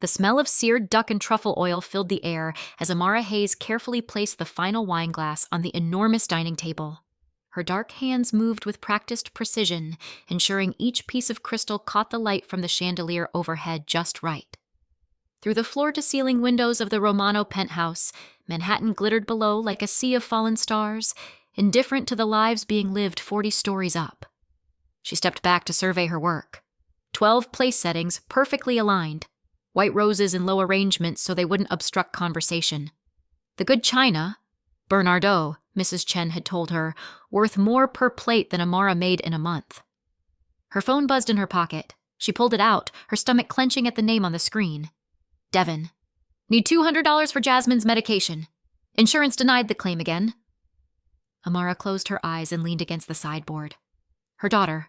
The smell of seared duck and truffle oil filled the air as Amara Hayes carefully placed the final wine glass on the enormous dining table. Her dark hands moved with practiced precision, ensuring each piece of crystal caught the light from the chandelier overhead just right. Through the floor-to-ceiling windows of the Romano penthouse, Manhattan glittered below like a sea of fallen stars, indifferent to the lives being lived 40 stories up. She stepped back to survey her work. 12 place settings perfectly aligned. White roses in low arrangement so they wouldn't obstruct conversation. The good china, Bernardaud, Mrs. Chen had told her, worth more per plate than Amara made in a month. Her phone buzzed in her pocket. She pulled it out, her stomach clenching at the name on the screen. Devon. Need $200 for Jasmine's medication. Insurance denied the claim again. Amara closed her eyes and leaned against the sideboard. Her daughter,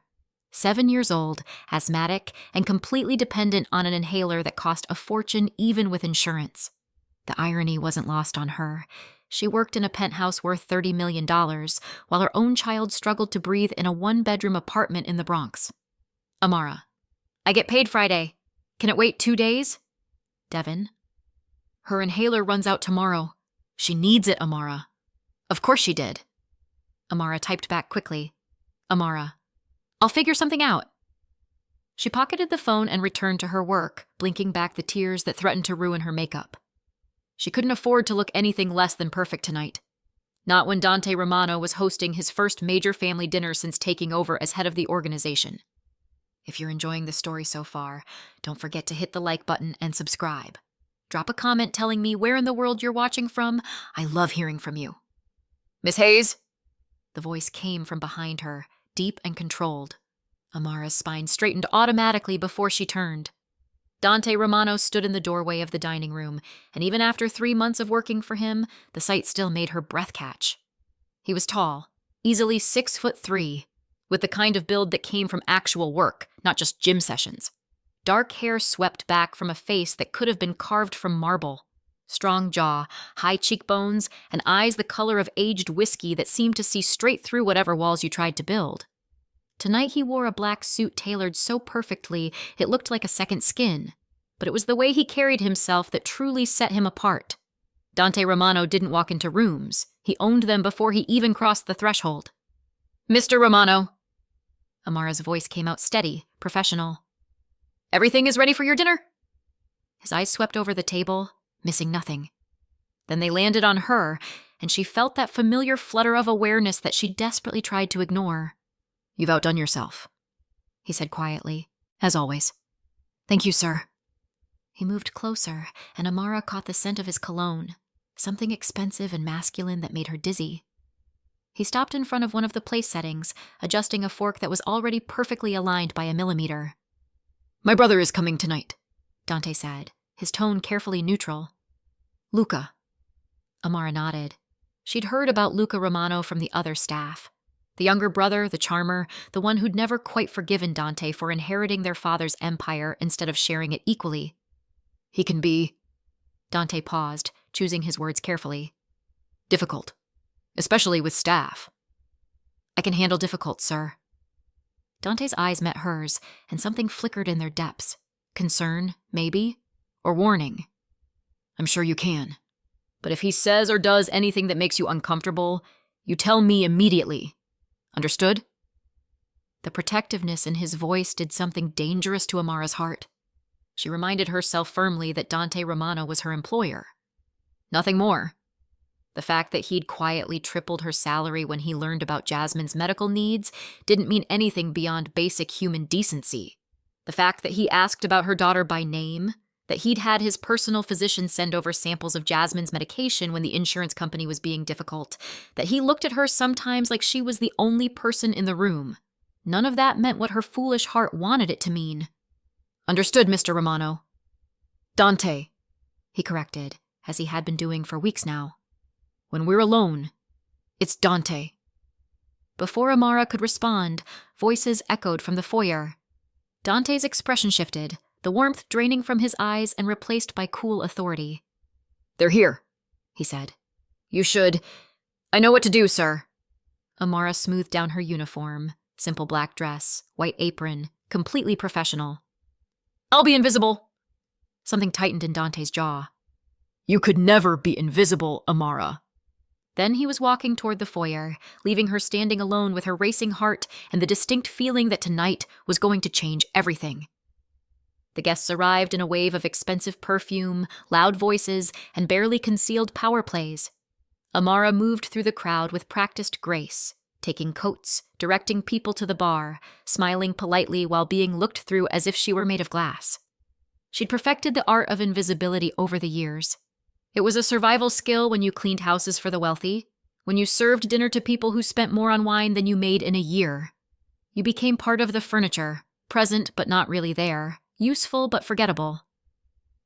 7 years old, asthmatic, and completely dependent on an inhaler that cost a fortune even with insurance. The irony wasn't lost on her. She worked in a penthouse worth $30 million, while her own child struggled to breathe in a one-bedroom apartment in the Bronx. Amara. I get paid Friday. Can it wait 2 days? Devon. Her inhaler runs out tomorrow. She needs it, Amara. Of course she did. Amara typed back quickly. Amara. I'll figure something out. She pocketed the phone and returned to her work, blinking back the tears that threatened to ruin her makeup. She couldn't afford to look anything less than perfect tonight. Not when Dante Romano was hosting his first major family dinner since taking over as head of the organization. If you're enjoying the story so far, don't forget to hit the like button and subscribe. Drop a comment telling me where in the world you're watching from. I love hearing from you. Miss Hayes? The voice came from behind her, deep and controlled. Amara's spine straightened automatically before she turned. Dante Romano stood in the doorway of the dining room, and even after 3 months of working for him, the sight still made her breath catch. He was tall, easily 6'3", with the kind of build that came from actual work, not just gym sessions. Dark hair swept back from a face that could have been carved from marble. Strong jaw, high cheekbones, and eyes the color of aged whiskey that seemed to see straight through whatever walls you tried to build. Tonight he wore a black suit tailored so perfectly it looked like a second skin, but it was the way he carried himself that truly set him apart. Dante Romano didn't walk into rooms. He owned them before he even crossed the threshold. Mr. Romano. Amara's voice came out steady, professional. Everything is ready for your dinner? His eyes swept over the table, missing nothing. Then they landed on her, and she felt that familiar flutter of awareness that she desperately tried to ignore. You've outdone yourself, he said quietly, as always. Thank you, sir. He moved closer, and Amara caught the scent of his cologne, something expensive and masculine that made her dizzy. He stopped in front of one of the place settings, adjusting a fork that was already perfectly aligned by a millimeter. My brother is coming tonight, Dante said, his tone carefully neutral. Luca. Amara nodded. She'd heard about Luca Romano from the other staff. The younger brother, the charmer, the one who'd never quite forgiven Dante for inheriting their father's empire instead of sharing it equally. He can be... Dante paused, choosing his words carefully. Difficult. Especially with staff. I can handle difficult, sir. Dante's eyes met hers, and something flickered in their depths. Concern, maybe, or warning. I'm sure you can. But if he says or does anything that makes you uncomfortable, you tell me immediately. Understood? The protectiveness in his voice did something dangerous to Amara's heart. She reminded herself firmly that Dante Romano was her employer. Nothing more. The fact that he'd quietly tripled her salary when he learned about Jasmine's medical needs didn't mean anything beyond basic human decency. The fact that he asked about her daughter by name, that he'd had his personal physician send over samples of Jasmine's medication when the insurance company was being difficult, that he looked at her sometimes like she was the only person in the room. None of that meant what her foolish heart wanted it to mean. Understood, Mr. Romano. Dante, he corrected, as he had been doing for weeks now. When we're alone, it's Dante. Before Amara could respond, voices echoed from the foyer. Dante's expression shifted, the warmth draining from his eyes and replaced by cool authority. They're here, he said. You should... I know what to do, sir. Amara smoothed down her uniform, simple black dress, white apron, completely professional. I'll be invisible. Something tightened in Dante's jaw. You could never be invisible, Amara. Then he was walking toward the foyer, leaving her standing alone with her racing heart and the distinct feeling that tonight was going to change everything. The guests arrived in a wave of expensive perfume, loud voices, and barely concealed power plays. Amara moved through the crowd with practiced grace, taking coats, directing people to the bar, smiling politely while being looked through as if she were made of glass. She'd perfected the art of invisibility over the years. It was a survival skill when you cleaned houses for the wealthy, when you served dinner to people who spent more on wine than you made in a year. You became part of the furniture, present but not really there, useful but forgettable.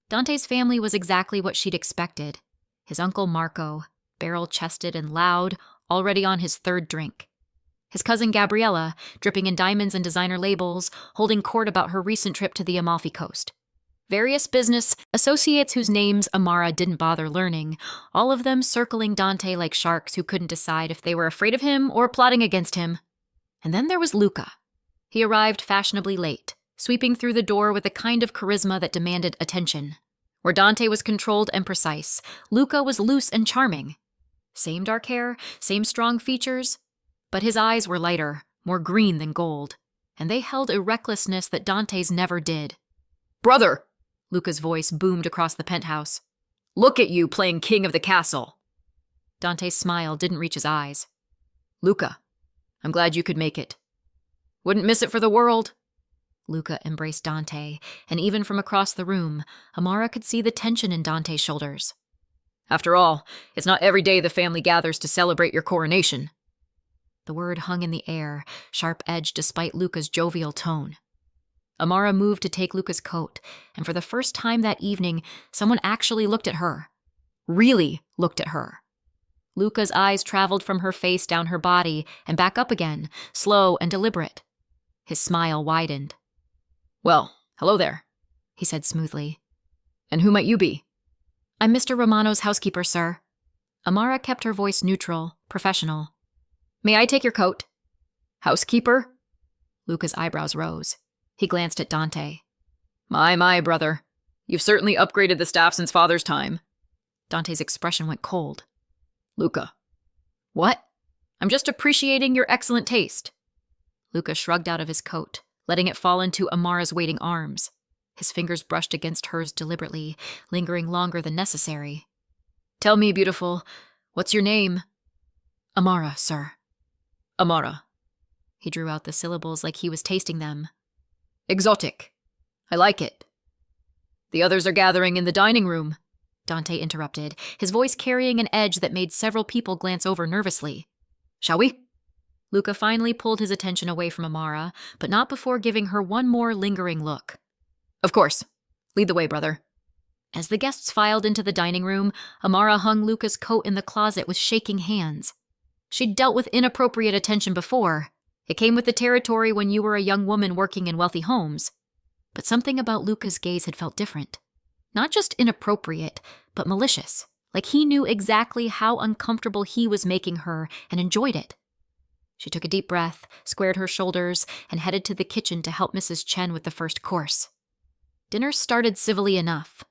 Dante's family was exactly what she'd expected. His uncle Marco, barrel-chested and loud, already on his third drink. His cousin Gabriella, dripping in diamonds and designer labels, holding court about her recent trip to the Amalfi Coast. Various business associates whose names Amara didn't bother learning, all of them circling Dante like sharks who couldn't decide if they were afraid of him or plotting against him. And then there was Luca. He arrived fashionably late, sweeping through the door with a kind of charisma that demanded attention. Where Dante was controlled and precise, Luca was loose and charming. Same dark hair, same strong features, but his eyes were lighter, more green than gold, and they held a recklessness that Dante's never did. Brother! Luca's voice boomed across the penthouse. Look at you playing king of the castle. Dante's smile didn't reach his eyes. Luca, I'm glad you could make it. Wouldn't miss it for the world. Luca embraced Dante, and even from across the room, Amara could see the tension in Dante's shoulders. After all, it's not every day the family gathers to celebrate your coronation. The word hung in the air, sharp-edged despite Luca's jovial tone. Amara moved to take Luca's coat, and for the first time that evening, someone actually looked at her. Really looked at her. Luca's eyes traveled from her face down her body and back up again, slow and deliberate. His smile widened. Well, hello there, he said smoothly. And who might you be? I'm Mr. Romano's housekeeper, sir. Amara kept her voice neutral, professional. May I take your coat? Housekeeper? Luca's eyebrows rose. He glanced at Dante. My, brother. You've certainly upgraded the staff since Father's time. Dante's expression went cold. Luca. What? I'm just appreciating your excellent taste. Luca shrugged out of his coat, letting it fall into Amara's waiting arms. His fingers brushed against hers deliberately, lingering longer than necessary. Tell me, beautiful, what's your name? Amara, sir. Amara. He drew out the syllables like he was tasting them. Exotic. I like it. The others are gathering in the dining room, Dante interrupted, his voice carrying an edge that made several people glance over nervously. Shall we? Luca finally pulled his attention away from Amara, but not before giving her one more lingering look. Of course. Lead the way, brother. As the guests filed into the dining room, Amara hung Luca's coat in the closet with shaking hands. She'd dealt with inappropriate attention before. It came with the territory when you were a young woman working in wealthy homes. But something about Luca's gaze had felt different. Not just inappropriate, but malicious, like he knew exactly how uncomfortable he was making her and enjoyed it. She took a deep breath, squared her shoulders, and headed to the kitchen to help Mrs. Chen with the first course. Dinner started civilly enough.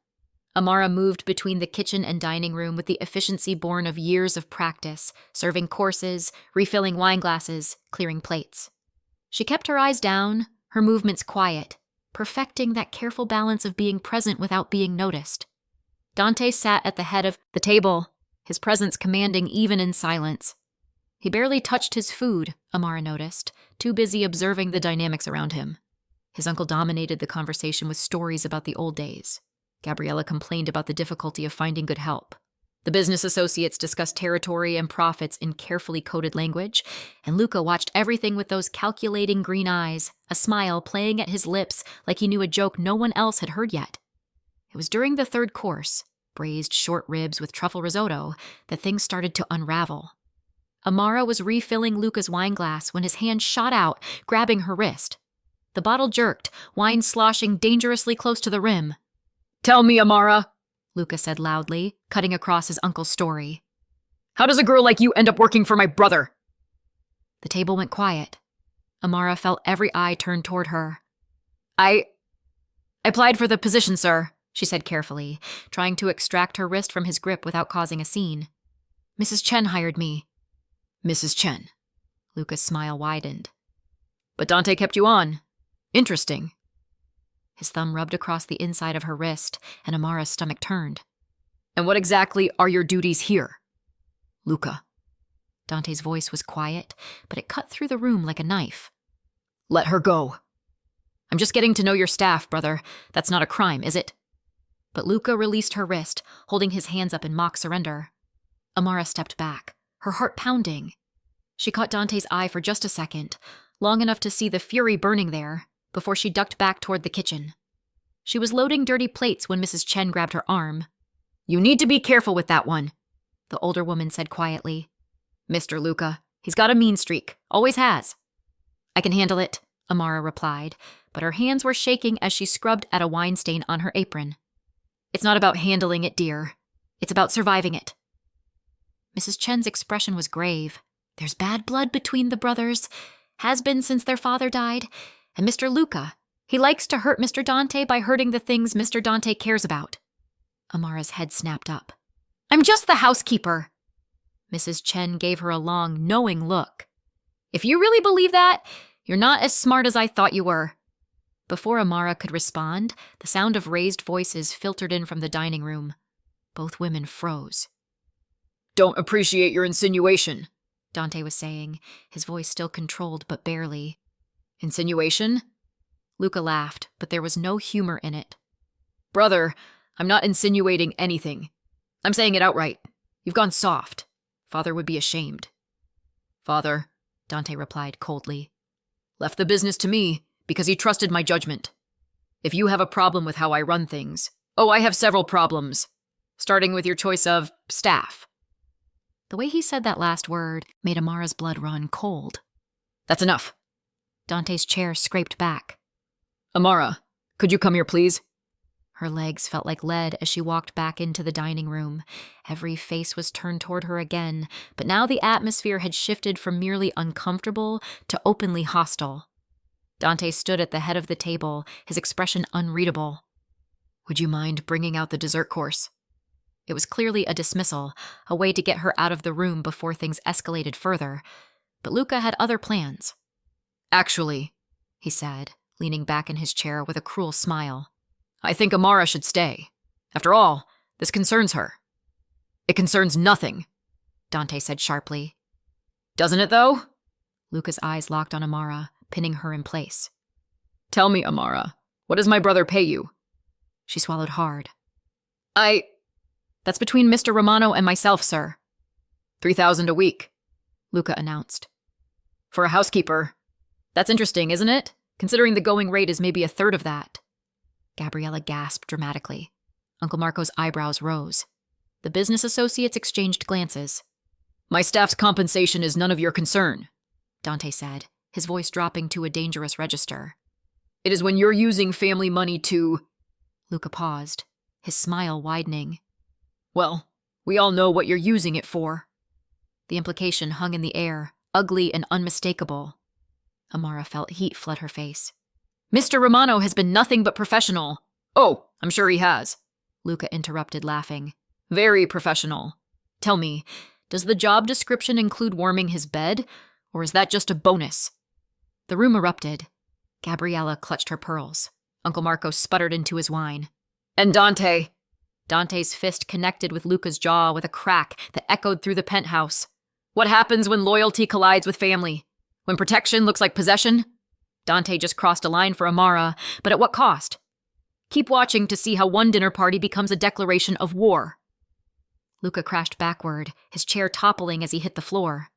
Amara moved between the kitchen and dining room with the efficiency born of years of practice, serving courses, refilling wine glasses, clearing plates. She kept her eyes down, her movements quiet, perfecting that careful balance of being present without being noticed. Dante sat at the head of the table, his presence commanding even in silence. He barely touched his food, Amara noticed, too busy observing the dynamics around him. His uncle dominated the conversation with stories about the old days. Gabriella complained about the difficulty of finding good help. The business associates discussed territory and profits in carefully coded language, and Luca watched everything with those calculating green eyes, a smile playing at his lips like he knew a joke no one else had heard yet. It was during the third course, braised short ribs with truffle risotto, that things started to unravel. Amara was refilling Luca's wine glass when his hand shot out, grabbing her wrist. The bottle jerked, wine sloshing dangerously close to the rim. Tell me, Amara, Luca said loudly, cutting across his uncle's story. How does a girl like you end up working for my brother? The table went quiet. Amara felt every eye turned toward her. I applied for the position, sir, she said carefully, trying to extract her wrist from his grip without causing a scene. Mrs. Chen hired me. Mrs. Chen. Luca's smile widened. But Dante kept you on. Interesting. His thumb rubbed across the inside of her wrist, and Amara's stomach turned. And what exactly are your duties here? Luca. Dante's voice was quiet, but it cut through the room like a knife. Let her go. I'm just getting to know your staff, brother. That's not a crime, is it? But Luca released her wrist, holding his hands up in mock surrender. Amara stepped back, her heart pounding. She caught Dante's eye for just a second, long enough to see the fury burning there, before she ducked back toward the kitchen. She was loading dirty plates when Mrs. Chen grabbed her arm. You need to be careful with that one, the older woman said quietly. Mr. Luca. He's got a mean streak. Always has. I can handle it, Amara replied, but her hands were shaking as she scrubbed at a wine stain on her apron. It's not about handling it, dear. It's about surviving it. Mrs. Chen's expression was grave. There's bad blood between the brothers. Has been since their father died. And Mr. Luca, he likes to hurt Mr. Dante by hurting the things Mr. Dante cares about. Amara's head snapped up. I'm just the housekeeper. Mrs. Chen gave her a long, knowing look. If you really believe that, you're not as smart as I thought you were. Before Amara could respond, the sound of raised voices filtered in from the dining room. Both women froze. Don't appreciate your insinuation, Dante was saying, his voice still controlled but barely. Insinuation? Luca laughed, but there was no humor in it. Brother, I'm not insinuating anything. I'm saying it outright. You've gone soft. Father would be ashamed. Father, Dante replied coldly, left the business to me because he trusted my judgment. If you have a problem with how I run things, I have several problems, starting with your choice of staff. The way he said that last word made Amara's blood run cold. That's enough. Dante's chair scraped back. Amara, could you come here, please? Her legs felt like lead as she walked back into the dining room. Every face was turned toward her again, but now the atmosphere had shifted from merely uncomfortable to openly hostile. Dante stood at the head of the table, his expression unreadable. Would you mind bringing out the dessert course? It was clearly a dismissal, a way to get her out of the room before things escalated further. But Luca had other plans. Actually, he said, leaning back in his chair with a cruel smile, I think Amara should stay. After all, this concerns her. It concerns nothing, Dante said sharply. Doesn't it, though? Luca's eyes locked on Amara, pinning her in place. Tell me, Amara, what does my brother pay you? She swallowed hard. That's between Mr. Romano and myself, sir. 3,000 a week, Luca announced. For a housekeeper. That's interesting, isn't it? Considering the going rate is maybe a third of that. Gabriella gasped dramatically. Uncle Marco's eyebrows rose. The business associates exchanged glances. My staff's compensation is none of your concern, Dante said, his voice dropping to a dangerous register. It is when you're using family money to... Luca paused, his smile widening. Well, we all know what you're using it for. The implication hung in the air, ugly and unmistakable. Amara felt heat flood her face. Mr. Romano has been nothing but professional. Oh, I'm sure he has, Luca interrupted, laughing. Very professional. Tell me, does the job description include warming his bed, or is that just a bonus? The room erupted. Gabriella clutched her pearls. Uncle Marco sputtered into his wine. And Dante. Dante's fist connected with Luca's jaw with a crack that echoed through the penthouse. What happens when loyalty collides with family? When protection looks like possession? Dante just crossed a line for Amara, but at what cost? Keep watching to see how one dinner party becomes a declaration of war. Luca crashed backward, his chair toppling as he hit the floor.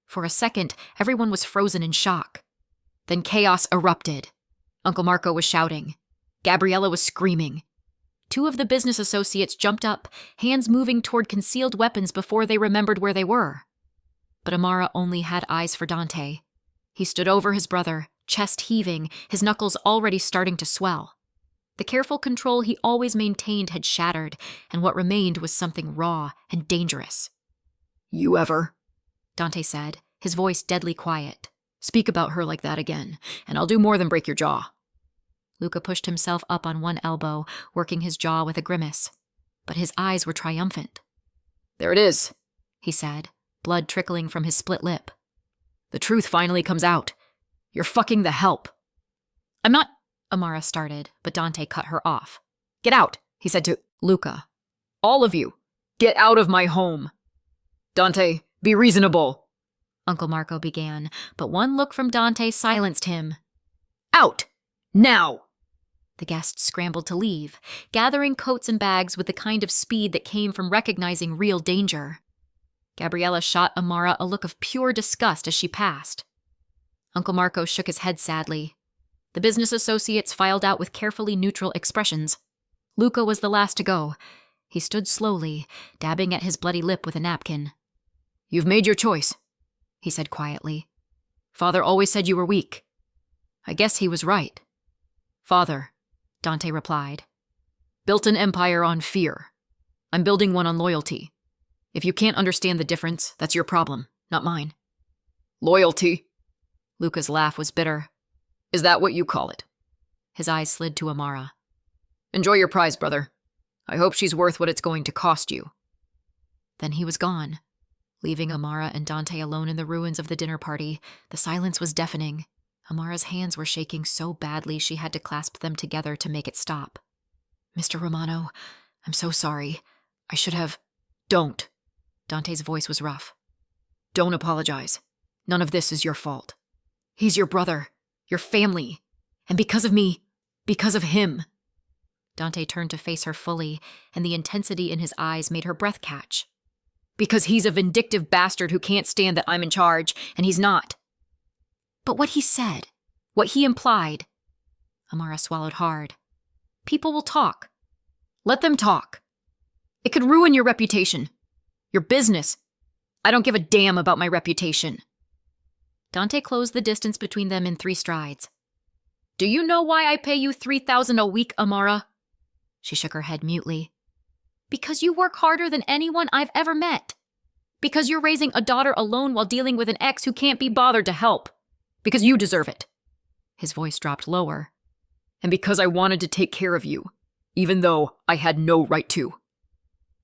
For a second, everyone was frozen in shock. Then chaos erupted. Uncle Marco was shouting. Gabriella was screaming. Two of the business associates jumped up, hands moving toward concealed weapons before they remembered where they were. But Amara only had eyes for Dante. He stood over his brother, chest heaving, his knuckles already starting to swell. The careful control he always maintained had shattered, and what remained was something raw and dangerous. You ever, Dante said, his voice deadly quiet, speak about her like that again, and I'll do more than break your jaw. Luca pushed himself up on one elbow, working his jaw with a grimace. But his eyes were triumphant. There it is, he said, blood trickling from his split lip. The truth finally comes out. You're fucking the help. I'm not, Amara started, but Dante cut her off. Get out, he said to Luca. All of you, get out of my home. Dante, be reasonable, Uncle Marco began, but one look from Dante silenced him. Out! Now! The guests scrambled to leave, gathering coats and bags with the kind of speed that came from recognizing real danger. Gabriella shot Amara a look of pure disgust as she passed. Uncle Marco shook his head sadly. The business associates filed out with carefully neutral expressions. Luca was the last to go. He stood slowly, dabbing at his bloody lip with a napkin. You've made your choice, he said quietly. Father always said you were weak. I guess he was right. Father, Dante replied, built an empire on fear. I'm building one on loyalty. If you can't understand the difference, that's your problem, not mine. Loyalty? Luca's laugh was bitter. Is that what you call it? His eyes slid to Amara. Enjoy your prize, brother. I hope she's worth what it's going to cost you. Then he was gone, leaving Amara and Dante alone in the ruins of the dinner party. The silence was deafening. Amara's hands were shaking so badly she had to clasp them together to make it stop. Mr. Romano, I'm so sorry. I should have... Don't. Dante's voice was rough. Don't apologize. None of this is your fault. He's your brother, your family, and because of me, because of him. Dante turned to face her fully, and the intensity in his eyes made her breath catch. Because he's a vindictive bastard who can't stand that I'm in charge, and he's not. But what he said, what he implied... Amara swallowed hard. People will talk. Let them talk. It could ruin your reputation. Your business. I don't give a damn about my reputation. Dante closed the distance between them in 3 strides. Do you know why I pay you $3,000 a week, Amara? She shook her head mutely. Because you work harder than anyone I've ever met. Because you're raising a daughter alone while dealing with an ex who can't be bothered to help. Because you deserve it. His voice dropped lower. And because I wanted to take care of you, even though I had no right to.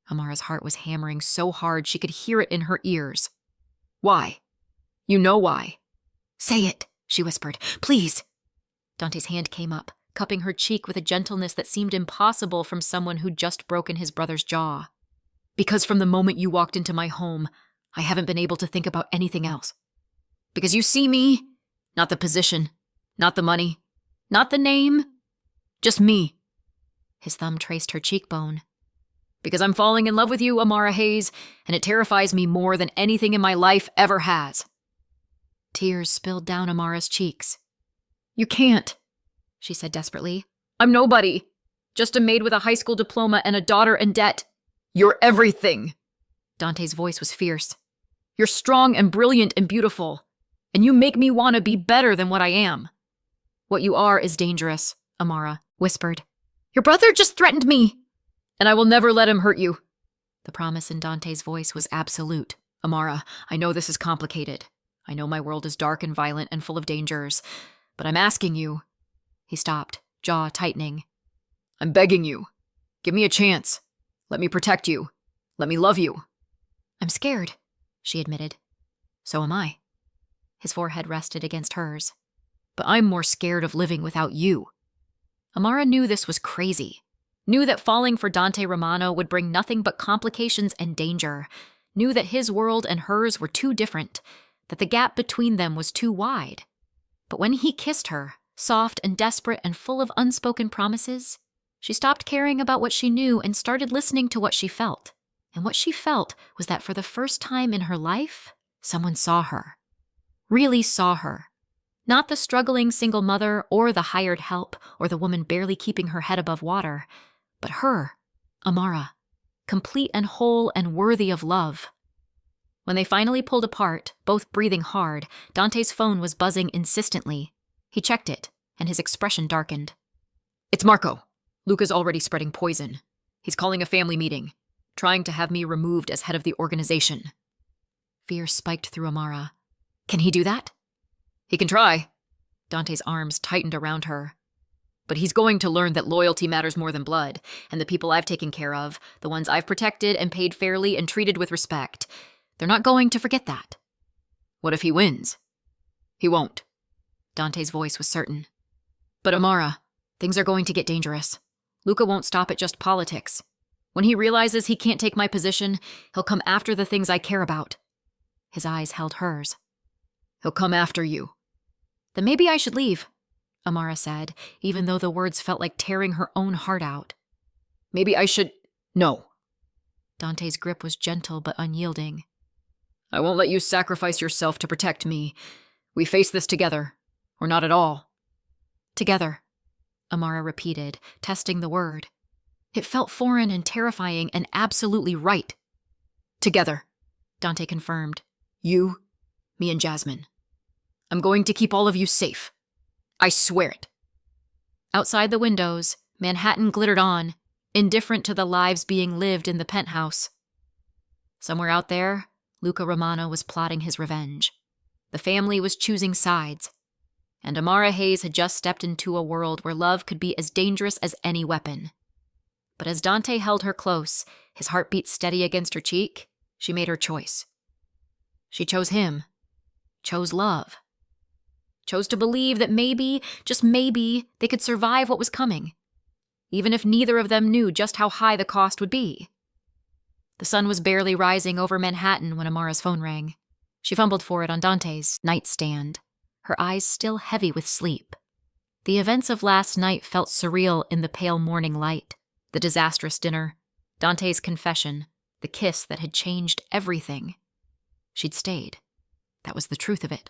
Amara's heart was hammering so hard she could hear it in her ears. Why? You know why. Say it, she whispered. Please. Dante's hand came up, cupping her cheek with a gentleness that seemed impossible from someone who'd just broken his brother's jaw. Because from the moment you walked into my home, I haven't been able to think about anything else. Because you see me, not the position, not the money, not the name, just me. His thumb traced her cheekbone. Because I'm falling in love with you, Amara Hayes, and it terrifies me more than anything in my life ever has. Tears spilled down Amara's cheeks. You can't, she said desperately. I'm nobody. Just a maid with a high school diploma and a daughter in debt. You're everything. Dante's voice was fierce. You're strong and brilliant and beautiful, and you make me want to be better than what I am. What you are is dangerous, Amara whispered. Your brother just threatened me, and I will never let him hurt you. The promise in Dante's voice was absolute. Amara, I know this is complicated. I know my world is dark and violent and full of dangers, but I'm asking you. He stopped, jaw tightening. I'm begging you. Give me a chance. Let me protect you. Let me love you. I'm scared, she admitted. So am I. His forehead rested against hers. But I'm more scared of living without you. Amara knew this was crazy. Knew that falling for Dante Romano would bring nothing but complications and danger. Knew that his world and hers were too different. That the gap between them was too wide. But when he kissed her, soft and desperate and full of unspoken promises, she stopped caring about what she knew and started listening to what she felt. And what she felt was that for the first time in her life, someone saw her. Really saw her. Not the struggling single mother or the hired help or the woman barely keeping her head above water, but her, Amara, complete and whole and worthy of love. When they finally pulled apart, both breathing hard, Dante's phone was buzzing insistently. He checked it, and his expression darkened. It's Marco. Luca's already spreading poison. He's calling a family meeting, trying to have me removed as head of the organization. Fear spiked through Amara. Can he do that? He can try. Dante's arms tightened around her. But he's going to learn that loyalty matters more than blood, and the people I've taken care of, the ones I've protected and paid fairly and treated with respect, they're not going to forget that. What if he wins? He won't. Dante's voice was certain. But Amara, things are going to get dangerous. Luca won't stop at just politics. When he realizes he can't take my position, he'll come after the things I care about. His eyes held hers. He'll come after you. Then maybe I should leave, Amara said, even though the words felt like tearing her own heart out. Maybe I should... No. Dante's grip was gentle but unyielding. I won't let you sacrifice yourself to protect me. We face this together, or not at all. Together, Amara repeated, testing the word. It felt foreign and terrifying and absolutely right. Together, Dante confirmed. You, me and Jasmine. I'm going to keep all of you safe. I swear it. Outside the windows, Manhattan glittered on, indifferent to the lives being lived in the penthouse. Somewhere out there, Luca Romano was plotting his revenge. The family was choosing sides. And Amara Hayes had just stepped into a world where love could be as dangerous as any weapon. But as Dante held her close, his heartbeat steady against her cheek, she made her choice. She chose him. Chose love. Chose to believe that maybe, just maybe, they could survive what was coming, even if neither of them knew just how high the cost would be. The sun was barely rising over Manhattan when Amara's phone rang. She fumbled for it on Dante's nightstand, her eyes still heavy with sleep. The events of last night felt surreal in the pale morning light. The disastrous dinner, Dante's confession, the kiss that had changed everything. She'd stayed. That was the truth of it.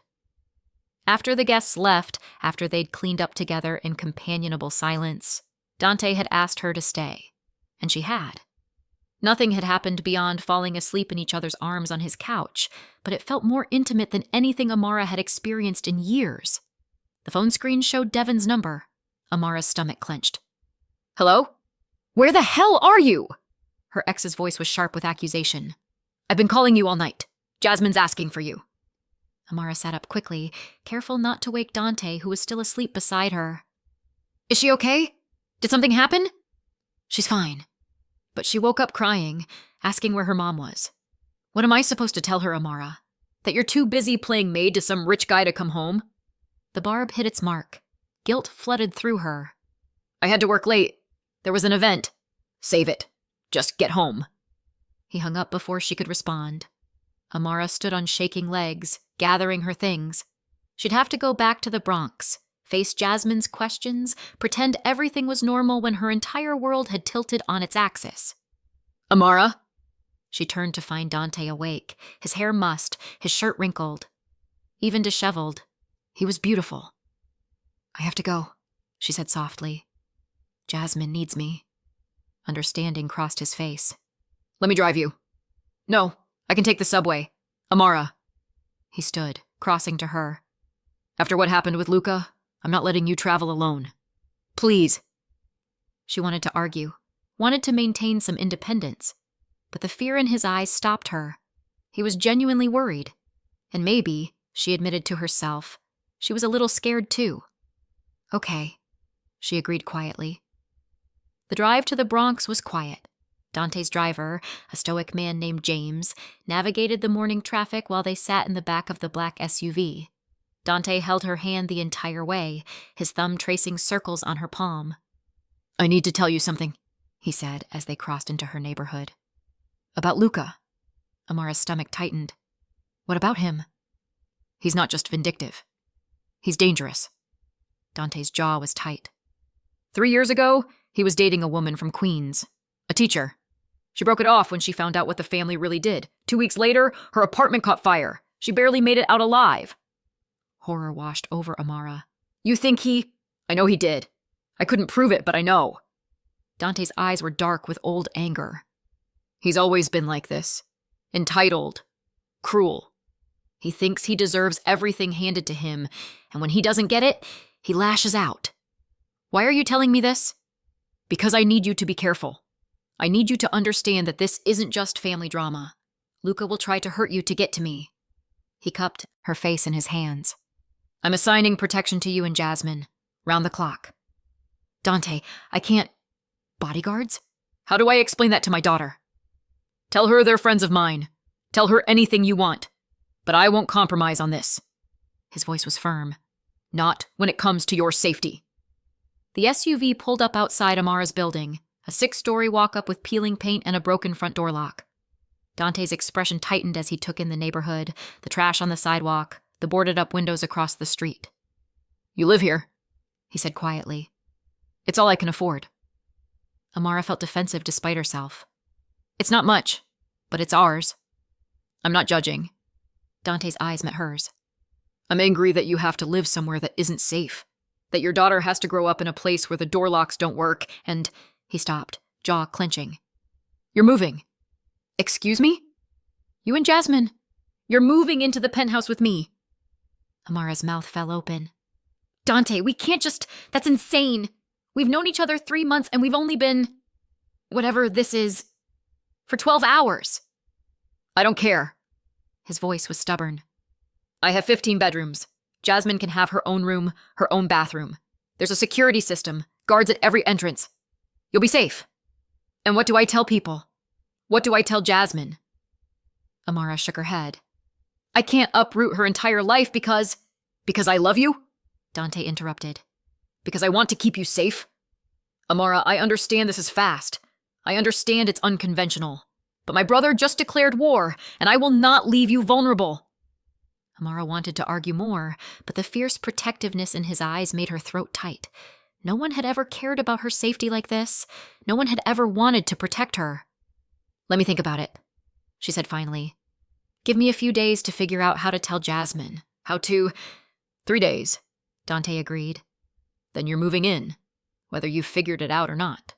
After the guests left, after they'd cleaned up together in companionable silence, Dante had asked her to stay. And she had. Nothing had happened beyond falling asleep in each other's arms on his couch, but it felt more intimate than anything Amara had experienced in years. The phone screen showed Devon's number. Amara's stomach clenched. Hello? Where the hell are you? Her ex's voice was sharp with accusation. I've been calling you all night. Jasmine's asking for you. Amara sat up quickly, careful not to wake Dante, who was still asleep beside her. Is she okay? Did something happen? She's fine. But she woke up crying, asking where her mom was. What am I supposed to tell her, Amara? That you're too busy playing maid to some rich guy to come home? The barb hit its mark. Guilt flooded through her. I had to work late. There was an event. Save it. Just get home. He hung up before she could respond. Amara stood on shaking legs, gathering her things. She'd have to go back to the Bronx, face Jasmine's questions, pretend everything was normal when her entire world had tilted on its axis. Amara? She turned to find Dante awake, his hair mussed, his shirt wrinkled. Even disheveled, he was beautiful. I have to go, she said softly. Jasmine needs me. Understanding crossed his face. Let me drive you. No, I can take the subway. Amara. He stood, crossing to her. After what happened with Luca, I'm not letting you travel alone. Please. She wanted to argue, wanted to maintain some independence, but the fear in his eyes stopped her. He was genuinely worried, and maybe, she admitted to herself, she was a little scared too. Okay, she agreed quietly. The drive to the Bronx was quiet. Dante's driver, a stoic man named James, navigated the morning traffic while they sat in the back of the black SUV. Dante held her hand the entire way, his thumb tracing circles on her palm. I need to tell you something, he said as they crossed into her neighborhood. About Luca. Amara's stomach tightened. What about him? He's not just vindictive. He's dangerous. Dante's jaw was tight. 3 years ago, he was dating a woman from Queens, a teacher. She broke it off when she found out what the family really did. 2 weeks later, her apartment caught fire. She barely made it out alive. Horror washed over Amara. You think he... I know he did. I couldn't prove it, but I know. Dante's eyes were dark with old anger. He's always been like this. Entitled. Cruel. He thinks he deserves everything handed to him, and when he doesn't get it, he lashes out. Why are you telling me this? Because I need you to be careful. I need you to understand that this isn't just family drama. Luca will try to hurt you to get to me. He cupped her face in his hands. I'm assigning protection to you and Jasmine, round the clock. Dante, I can't. Bodyguards? How do I explain that to my daughter? Tell her they're friends of mine. Tell her anything you want. But I won't compromise on this. His voice was firm. Not when it comes to your safety. The SUV pulled up outside Amara's building, a 6-story walk-up with peeling paint and a broken front door lock. Dante's expression tightened as he took in the neighborhood, the trash on the sidewalk, the boarded-up windows across the street. You live here, he said quietly. It's all I can afford. Amara felt defensive despite herself. It's not much, but it's ours. I'm not judging. Dante's eyes met hers. I'm angry that you have to live somewhere that isn't safe. That your daughter has to grow up in a place where the door locks don't work, and... He stopped, jaw clenching. You're moving. Excuse me? You and Jasmine. You're moving into the penthouse with me. Amara's mouth fell open. Dante, we can't just... That's insane. We've known each other 3 months and we've only been... whatever this is... for 12 hours. I don't care. His voice was stubborn. I have 15 bedrooms. Jasmine can have her own room, her own bathroom. There's a security system, guards at every entrance. You'll be safe. And what do I tell people? What do I tell Jasmine? Amara shook her head. I can't uproot her entire life because I love you? Dante interrupted. Because I want to keep you safe? Amara, I understand this is fast. I understand it's unconventional. But my brother just declared war, and I will not leave you vulnerable. Amara wanted to argue more, but the fierce protectiveness in his eyes made her throat tight. No one had ever cared about her safety like this. No one had ever wanted to protect her. Let me think about it, she said finally. Give me a few days to figure out how to tell Jasmine. How to... 3 days, Dante agreed. Then you're moving in, whether you've figured it out or not.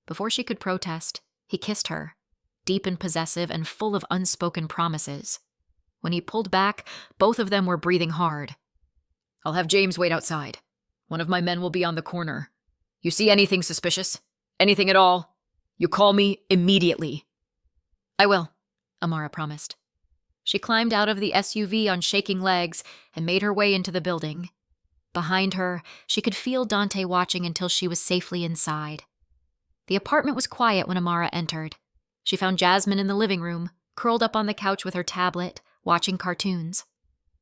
Before she could protest, he kissed her, deep and possessive and full of unspoken promises. When he pulled back, both of them were breathing hard. I'll have James wait outside. One of my men will be on the corner. You see anything suspicious? Anything at all? You call me immediately. I will, Amara promised. She climbed out of the SUV on shaking legs and made her way into the building. Behind her, she could feel Dante watching until she was safely inside. The apartment was quiet when Amara entered. She found Jasmine in the living room, curled up on the couch with her tablet, watching cartoons.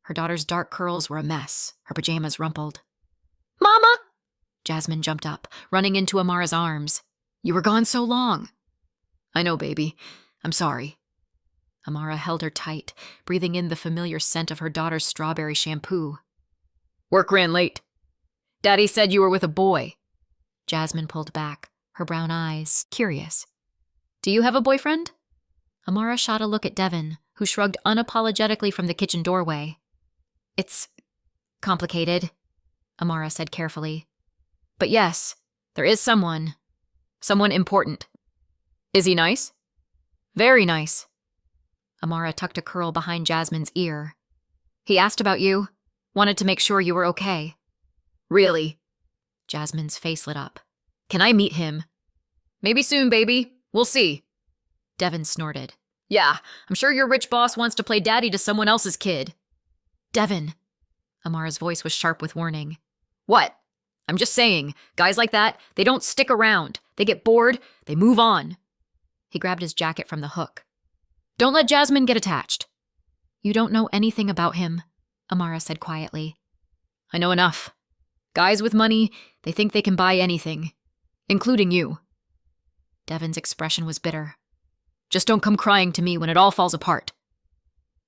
Her daughter's dark curls were a mess, her pajamas rumpled. Mama! Jasmine jumped up, running into Amara's arms. You were gone so long. I know, baby. I'm sorry. Amara held her tight, breathing in the familiar scent of her daughter's strawberry shampoo. Work ran late. Daddy said you were with a boy. Jasmine pulled back, her brown eyes curious. Do you have a boyfriend? Amara shot a look at Devon, who shrugged unapologetically from the kitchen doorway. It's complicated, Amara said carefully. But yes, there is someone. Someone important. Is he nice? Very nice. Amara tucked a curl behind Jasmine's ear. He asked about you. Wanted to make sure you were okay. Really? Jasmine's face lit up. Can I meet him? Maybe soon, baby. We'll see. Devon snorted. Yeah, I'm sure your rich boss wants to play daddy to someone else's kid. Devon. Amara's voice was sharp with warning. What? I'm just saying, guys like that, they don't stick around. They get bored, they move on. He grabbed his jacket from the hook. Don't let Jasmine get attached. You don't know anything about him, Amara said quietly. I know enough. Guys with money, they think they can buy anything. Including you. Devon's expression was bitter. Just don't come crying to me when it all falls apart.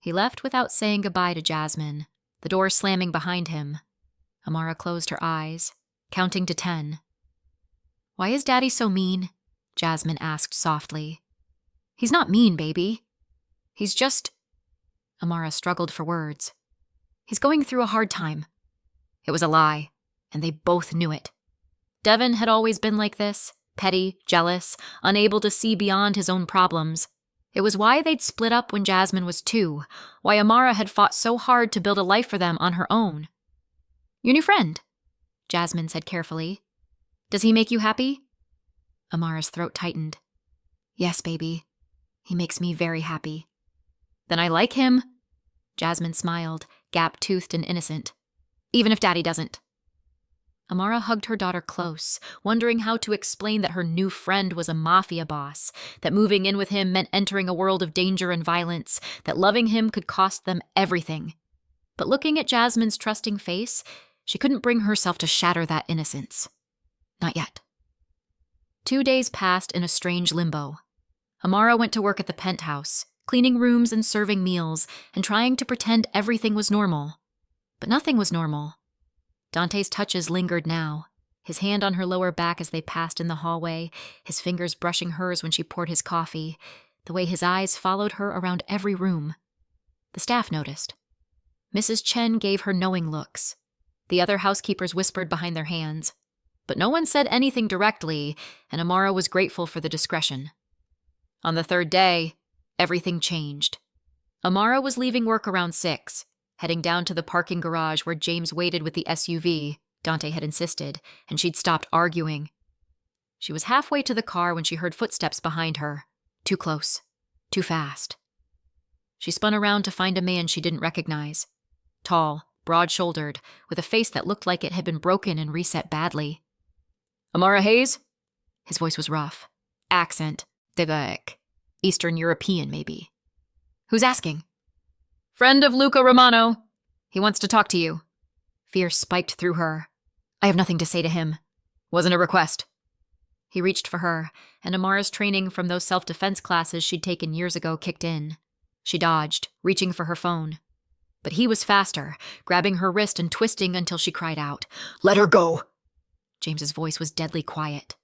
He left without saying goodbye to Jasmine, the door slamming behind him. Amara closed her eyes, counting to 10. Why is Daddy so mean? Jasmine asked softly. He's not mean, baby. He's just... Amara struggled for words. He's going through a hard time. It was a lie, and they both knew it. Devon had always been like this, petty, jealous, unable to see beyond his own problems. It was why they'd split up when Jasmine was 2, why Amara had fought so hard to build a life for them on her own. Your new friend, Jasmine said carefully. Does he make you happy? Amara's throat tightened. Yes, baby. He makes me very happy. Then I like him. Jasmine smiled, gap-toothed and innocent. Even if Daddy doesn't. Amara hugged her daughter close, wondering how to explain that her new friend was a mafia boss, that moving in with him meant entering a world of danger and violence, that loving him could cost them everything. But looking at Jasmine's trusting face, she couldn't bring herself to shatter that innocence. Not yet. 2 days passed in a strange limbo. Amara went to work at the penthouse, cleaning rooms and serving meals, and trying to pretend everything was normal. But nothing was normal. Dante's touches lingered now, his hand on her lower back as they passed in the hallway, his fingers brushing hers when she poured his coffee, the way his eyes followed her around every room. The staff noticed. Mrs. Chen gave her knowing looks. The other housekeepers whispered behind their hands. But no one said anything directly, and Amara was grateful for the discretion. On the 3rd day, everything changed. Amara was leaving work around 6, heading down to the parking garage where James waited with the SUV, Dante had insisted, and she'd stopped arguing. She was halfway to the car when she heard footsteps behind her. Too close. Too fast. She spun around to find a man she didn't recognize. Tall, broad-shouldered, with a face that looked like it had been broken and reset badly. Amara Hayes? His voice was rough. Accent. Devon. Eastern European, maybe. Who's asking? Friend of Luca Romano. He wants to talk to you. Fear spiked through her. I have nothing to say to him. Wasn't a request. He reached for her, and Amara's training from those self-defense classes she'd taken years ago kicked in. She dodged, reaching for her phone. But he was faster, grabbing her wrist and twisting until she cried out, "Let her go!" James's voice was deadly quiet.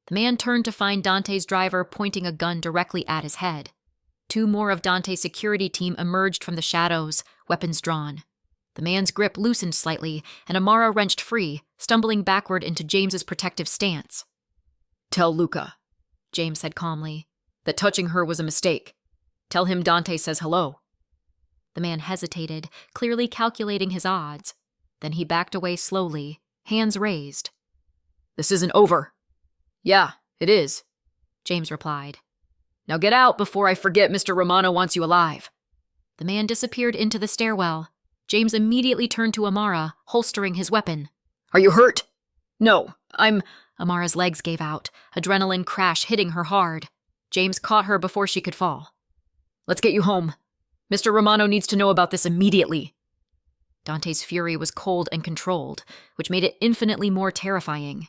The man turned to find Dante's driver pointing a gun directly at his head. 2 more of Dante's security team emerged from the shadows, weapons drawn. The man's grip loosened slightly, and Amara wrenched free, stumbling backward into James's protective stance. "Tell Luca," James said calmly, "that touching her was a mistake. Tell him Dante says hello." The man hesitated, clearly calculating his odds. Then he backed away slowly, hands raised. "This isn't over." "Yeah, it is," James replied. "Now get out before I forget Mr. Romano wants you alive." The man disappeared into the stairwell. James immediately turned to Amara, holstering his weapon. "Are you hurt?" "No, I'm—" Amara's legs gave out, adrenaline crash hitting her hard. James caught her before she could fall. "Let's get you home. Mr. Romano needs to know about this immediately." Dante's fury was cold and controlled, which made it infinitely more terrifying.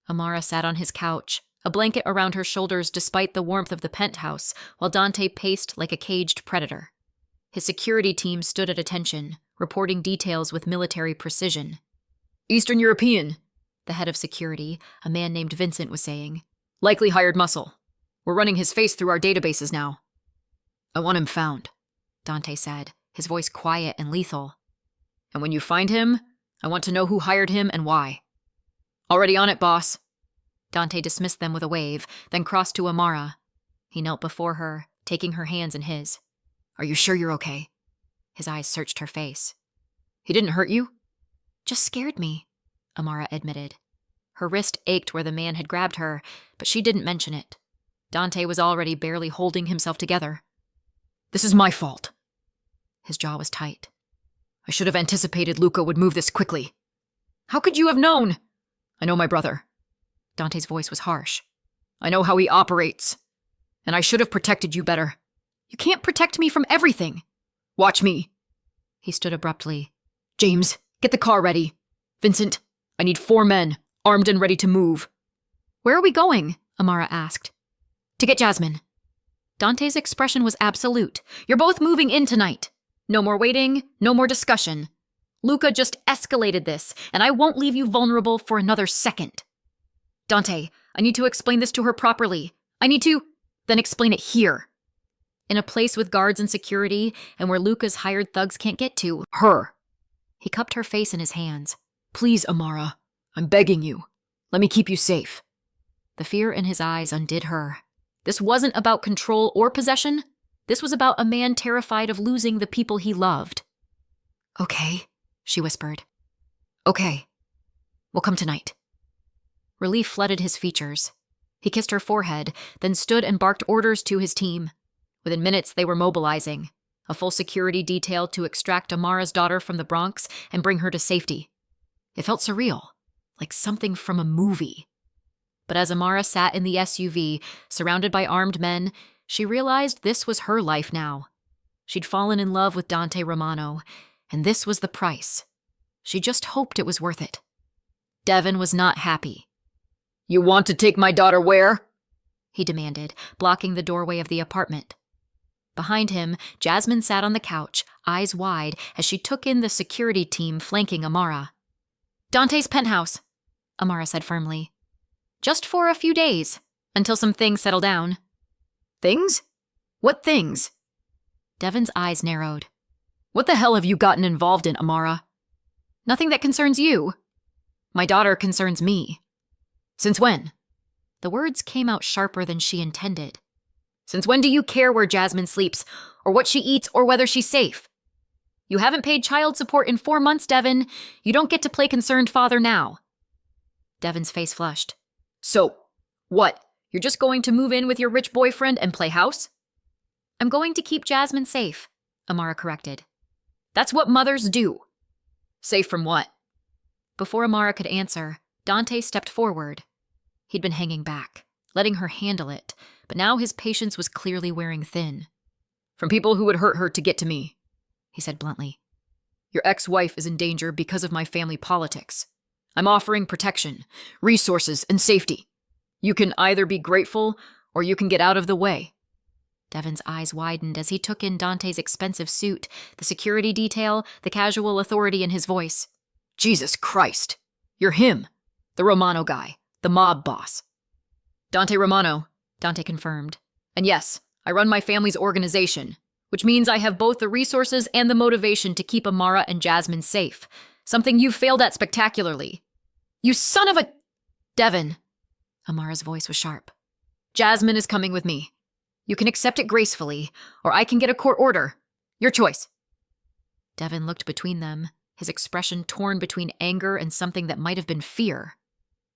Amara sat on his couch, a blanket around her shoulders despite the warmth of the penthouse, while Dante paced like a caged predator. His security team stood at attention, reporting details with military precision. "Eastern European," the head of security, a man named Vincent, was saying. "Likely hired muscle. We're running his face through our databases now." "I want him found," Dante said, his voice quiet and lethal. "And when you find him, I want to know who hired him and why." "Already on it, boss." Dante dismissed them with a wave, then crossed to Amara. He knelt before her, taking her hands in his. "Are you sure you're okay?" His eyes searched her face. "He didn't hurt you?" "Just scared me," Amara admitted. Her wrist ached where the man had grabbed her, but she didn't mention it. Dante was already barely holding himself together. "This is my fault." His jaw was tight. "I should have anticipated Luca would move this quickly." "How could you have known?" "I know my brother." Dante's voice was harsh. "I know how he operates. And I should have protected you better. You can't protect me from everything. Watch me." He stood abruptly. "James, get the car ready. Vincent, I need 4 men, armed and ready to move." "Where are we going?" Amara asked. "To get Jasmine." Dante's expression was absolute. "You're both moving in tonight. No more waiting, no more discussion. Luca just escalated this, and I won't leave you vulnerable for another second." "Dante, I need to explain this to her properly. I need to—" "Then explain it here. In a place with guards and security, and where Luca's hired thugs can't get to." "Her." He cupped her face in his hands. "Please, Amara. I'm begging you. Let me keep you safe." The fear in his eyes undid her. This wasn't about control or possession. This was about a man terrified of losing the people he loved. "Okay," she whispered. "Okay. We'll come tonight." Relief flooded his features. He kissed her forehead, then stood and barked orders to his team. Within minutes, they were mobilizing. A full security detail to extract Amara's daughter from the Bronx and bring her to safety. It felt surreal. like something from a movie. But as Amara sat in the SUV, surrounded by armed men, she realized this was her life now. She'd fallen in love with Dante Romano, and this was the price. She just hoped it was worth it. Devon was not happy. "You want to take my daughter where?" he demanded, blocking the doorway of the apartment. Behind him, Jasmine sat on the couch, eyes wide, as she took in the security team flanking Amara. "Dante's penthouse," Amara said firmly. "Just for a few days, until some things settle down." "Things? What things?" Devon's eyes narrowed. "What the hell have you gotten involved in, Amara?" "Nothing that concerns you. My daughter concerns me." "Since when?" The words came out sharper than she intended. "Since when do you care where Jasmine sleeps, or what she eats, or whether she's safe? You haven't paid child support in 4 months, Devon. You don't get to play concerned father now." Devon's face flushed. "So, what? You're just going to move in with your rich boyfriend and play house?" "I'm going to keep Jasmine safe," Amara corrected. "That's what mothers do." "Safe from what?" Before Amara could answer, Dante stepped forward. He'd been hanging back, letting her handle it, but now his patience was clearly wearing thin. "From people who would hurt her to get to me," he said bluntly. "Your ex-wife is in danger because of my family politics. I'm offering protection, resources, and safety. You can either be grateful, or you can get out of the way." Devon's eyes widened as he took in Dante's expensive suit, the security detail, the casual authority in his voice. "Jesus Christ! You're him, the Romano guy, the mob boss." "Dante Romano," Dante confirmed. "And yes, I run my family's organization, which means I have both the resources and the motivation to keep Amara and Jasmine safe, something you've failed at spectacularly." "You son of a—" "Devon." Amara's voice was sharp. "Jasmine is coming with me. You can accept it gracefully, or I can get a court order. Your choice." Devon looked between them, his expression torn between anger and something that might have been fear.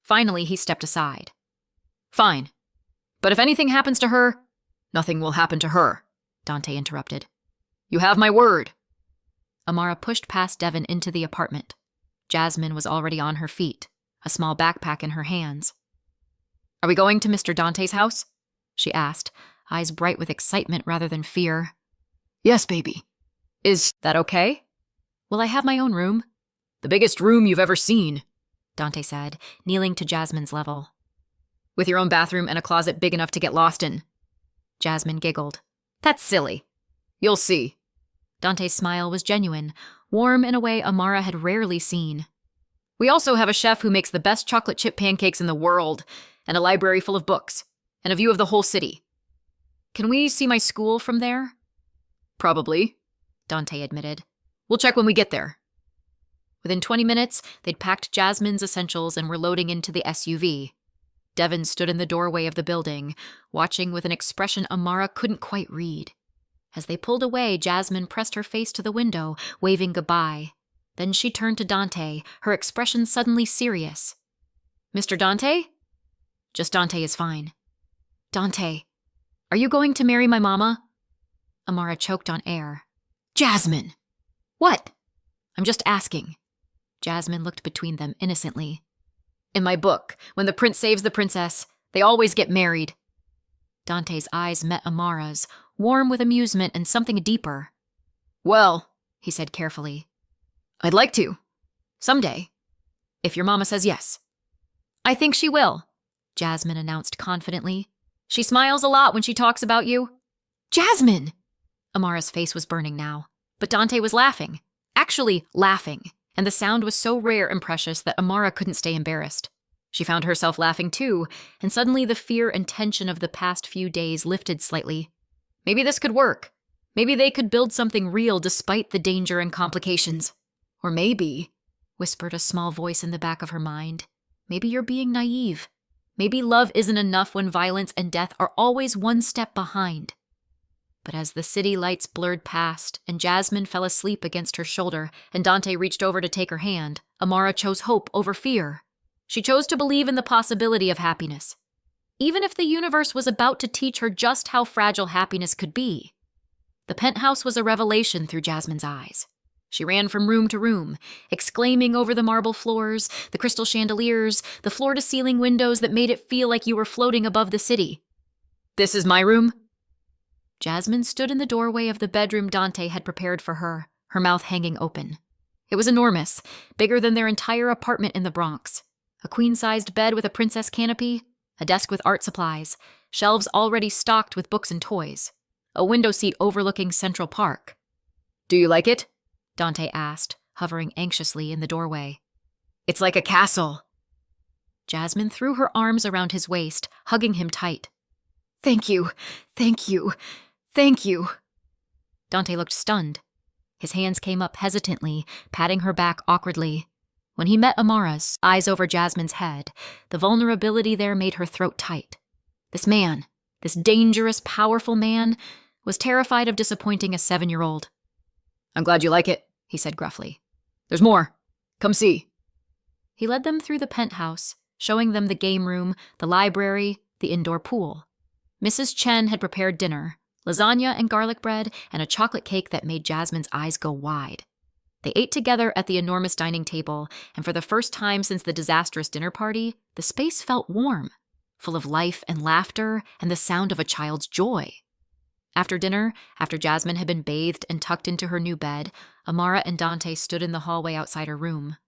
Finally, he stepped aside. "Fine. But if anything happens to her—" "Nothing will happen to her," Dante interrupted. "You have my word." Amara pushed past Devon into the apartment. Jasmine was already on her feet, a small backpack in her hands. "Are we going to Mr. Dante's house?" she asked, eyes bright with excitement rather than fear. "Yes, baby. Is that okay?" "Will I have my own room?" "The biggest room you've ever seen," Dante said, kneeling to Jasmine's level. "With your own bathroom and a closet big enough to get lost in." Jasmine giggled. "That's silly." "You'll see." Dante's smile was genuine, warm in a way Amara had rarely seen. "We also have a chef who makes the best chocolate chip pancakes in the world, and a library full of books, and a view of the whole city. Can we see my school from there?" "Probably," Dante admitted. "We'll check when we get there." Within 20 minutes, they'd packed Jasmine's essentials and were loading into the SUV. Devon stood in the doorway of the building, watching with an expression Amara couldn't quite read. As they pulled away, Jasmine pressed her face to the window, waving goodbye. Then she turned to Dante, her expression suddenly serious. "Mr. Dante?" "Just Dante is fine." "Dante, are you going to marry my mama?" Amara choked on air. "Jasmine!" "What?" "I'm just asking." Jasmine looked between them innocently. "In my book, when the prince saves the princess, they always get married." Dante's eyes met Amara's, warm with amusement and something deeper. "Well," he said carefully, "I'd like to. Someday. If your mama says yes." "I think she will," Jasmine announced confidently. "She smiles a lot when she talks about you." "Jasmine!" Amara's face was burning now, but Dante was laughing. Actually laughing, and the sound was so rare and precious that Amara couldn't stay embarrassed. She found herself laughing too, and suddenly the fear and tension of the past few days lifted slightly. Maybe this could work. Maybe they could build something real despite the danger and complications. Or maybe, whispered a small voice in the back of her mind, maybe you're being naive. Maybe love isn't enough when violence and death are always one step behind. But as the city lights blurred past and Jasmine fell asleep against her shoulder and Dante reached over to take her hand, Amara chose hope over fear. She chose to believe in the possibility of happiness, even if the universe was about to teach her just how fragile happiness could be. The penthouse was a revelation through Jasmine's eyes. She ran from room to room, exclaiming over the marble floors, the crystal chandeliers, the floor-to-ceiling windows that made it feel like you were floating above the city. "This is my room?" Jasmine stood in the doorway of the bedroom Dante had prepared for her, her mouth hanging open. It was enormous, bigger than their entire apartment in the Bronx. A queen-sized bed with a princess canopy, a desk with art supplies, shelves already stocked with books and toys, a window seat overlooking Central Park. "Do you like it?" Dante asked, hovering anxiously in the doorway. "It's like a castle." Jasmine threw her arms around his waist, hugging him tight. "Thank you, thank you, thank you." Dante looked stunned. His hands came up hesitantly, patting her back awkwardly. When he met Amara's, eyes over Jasmine's head, the vulnerability there made her throat tight. This man, this dangerous, powerful man, was terrified of disappointing a 7-year-old. "I'm glad you like it," he said gruffly. "There's more. Come see." He led them through the penthouse, showing them the game room, the library, the indoor pool. Mrs. Chen had prepared dinner, lasagna and garlic bread, and a chocolate cake that made Jasmine's eyes go wide. They ate together at the enormous dining table, and for the first time since the disastrous dinner party, the space felt warm, full of life and laughter and the sound of a child's joy. After dinner, after Jasmine had been bathed and tucked into her new bed, Amara and Dante stood in the hallway outside her room.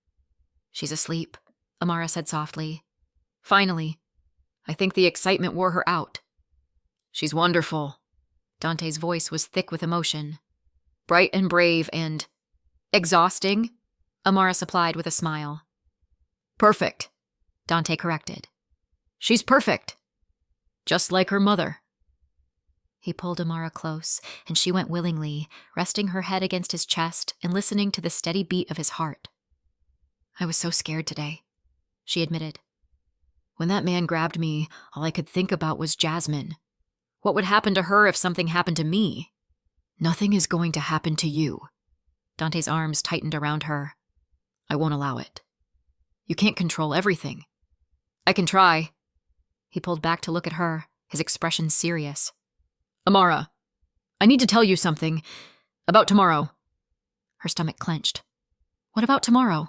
"She's asleep," Amara said softly. "Finally. I think the excitement wore her out." "She's wonderful." Dante's voice was thick with emotion. "Bright and brave and exhausting," Amara supplied with a smile. "Perfect," Dante corrected. "She's perfect. Just like her mother." He pulled Amara close, and she went willingly, resting her head against his chest and listening to the steady beat of his heart. "I was so scared today," she admitted. "When that man grabbed me, all I could think about was Jasmine. What would happen to her if something happened to me? Nothing is going to happen to you." Dante's arms tightened around her. "I won't allow it. You can't control everything." "I can try." He pulled back to look at her, his expression serious. "Amara, I need to tell you something about tomorrow." Her stomach clenched. "What about tomorrow?"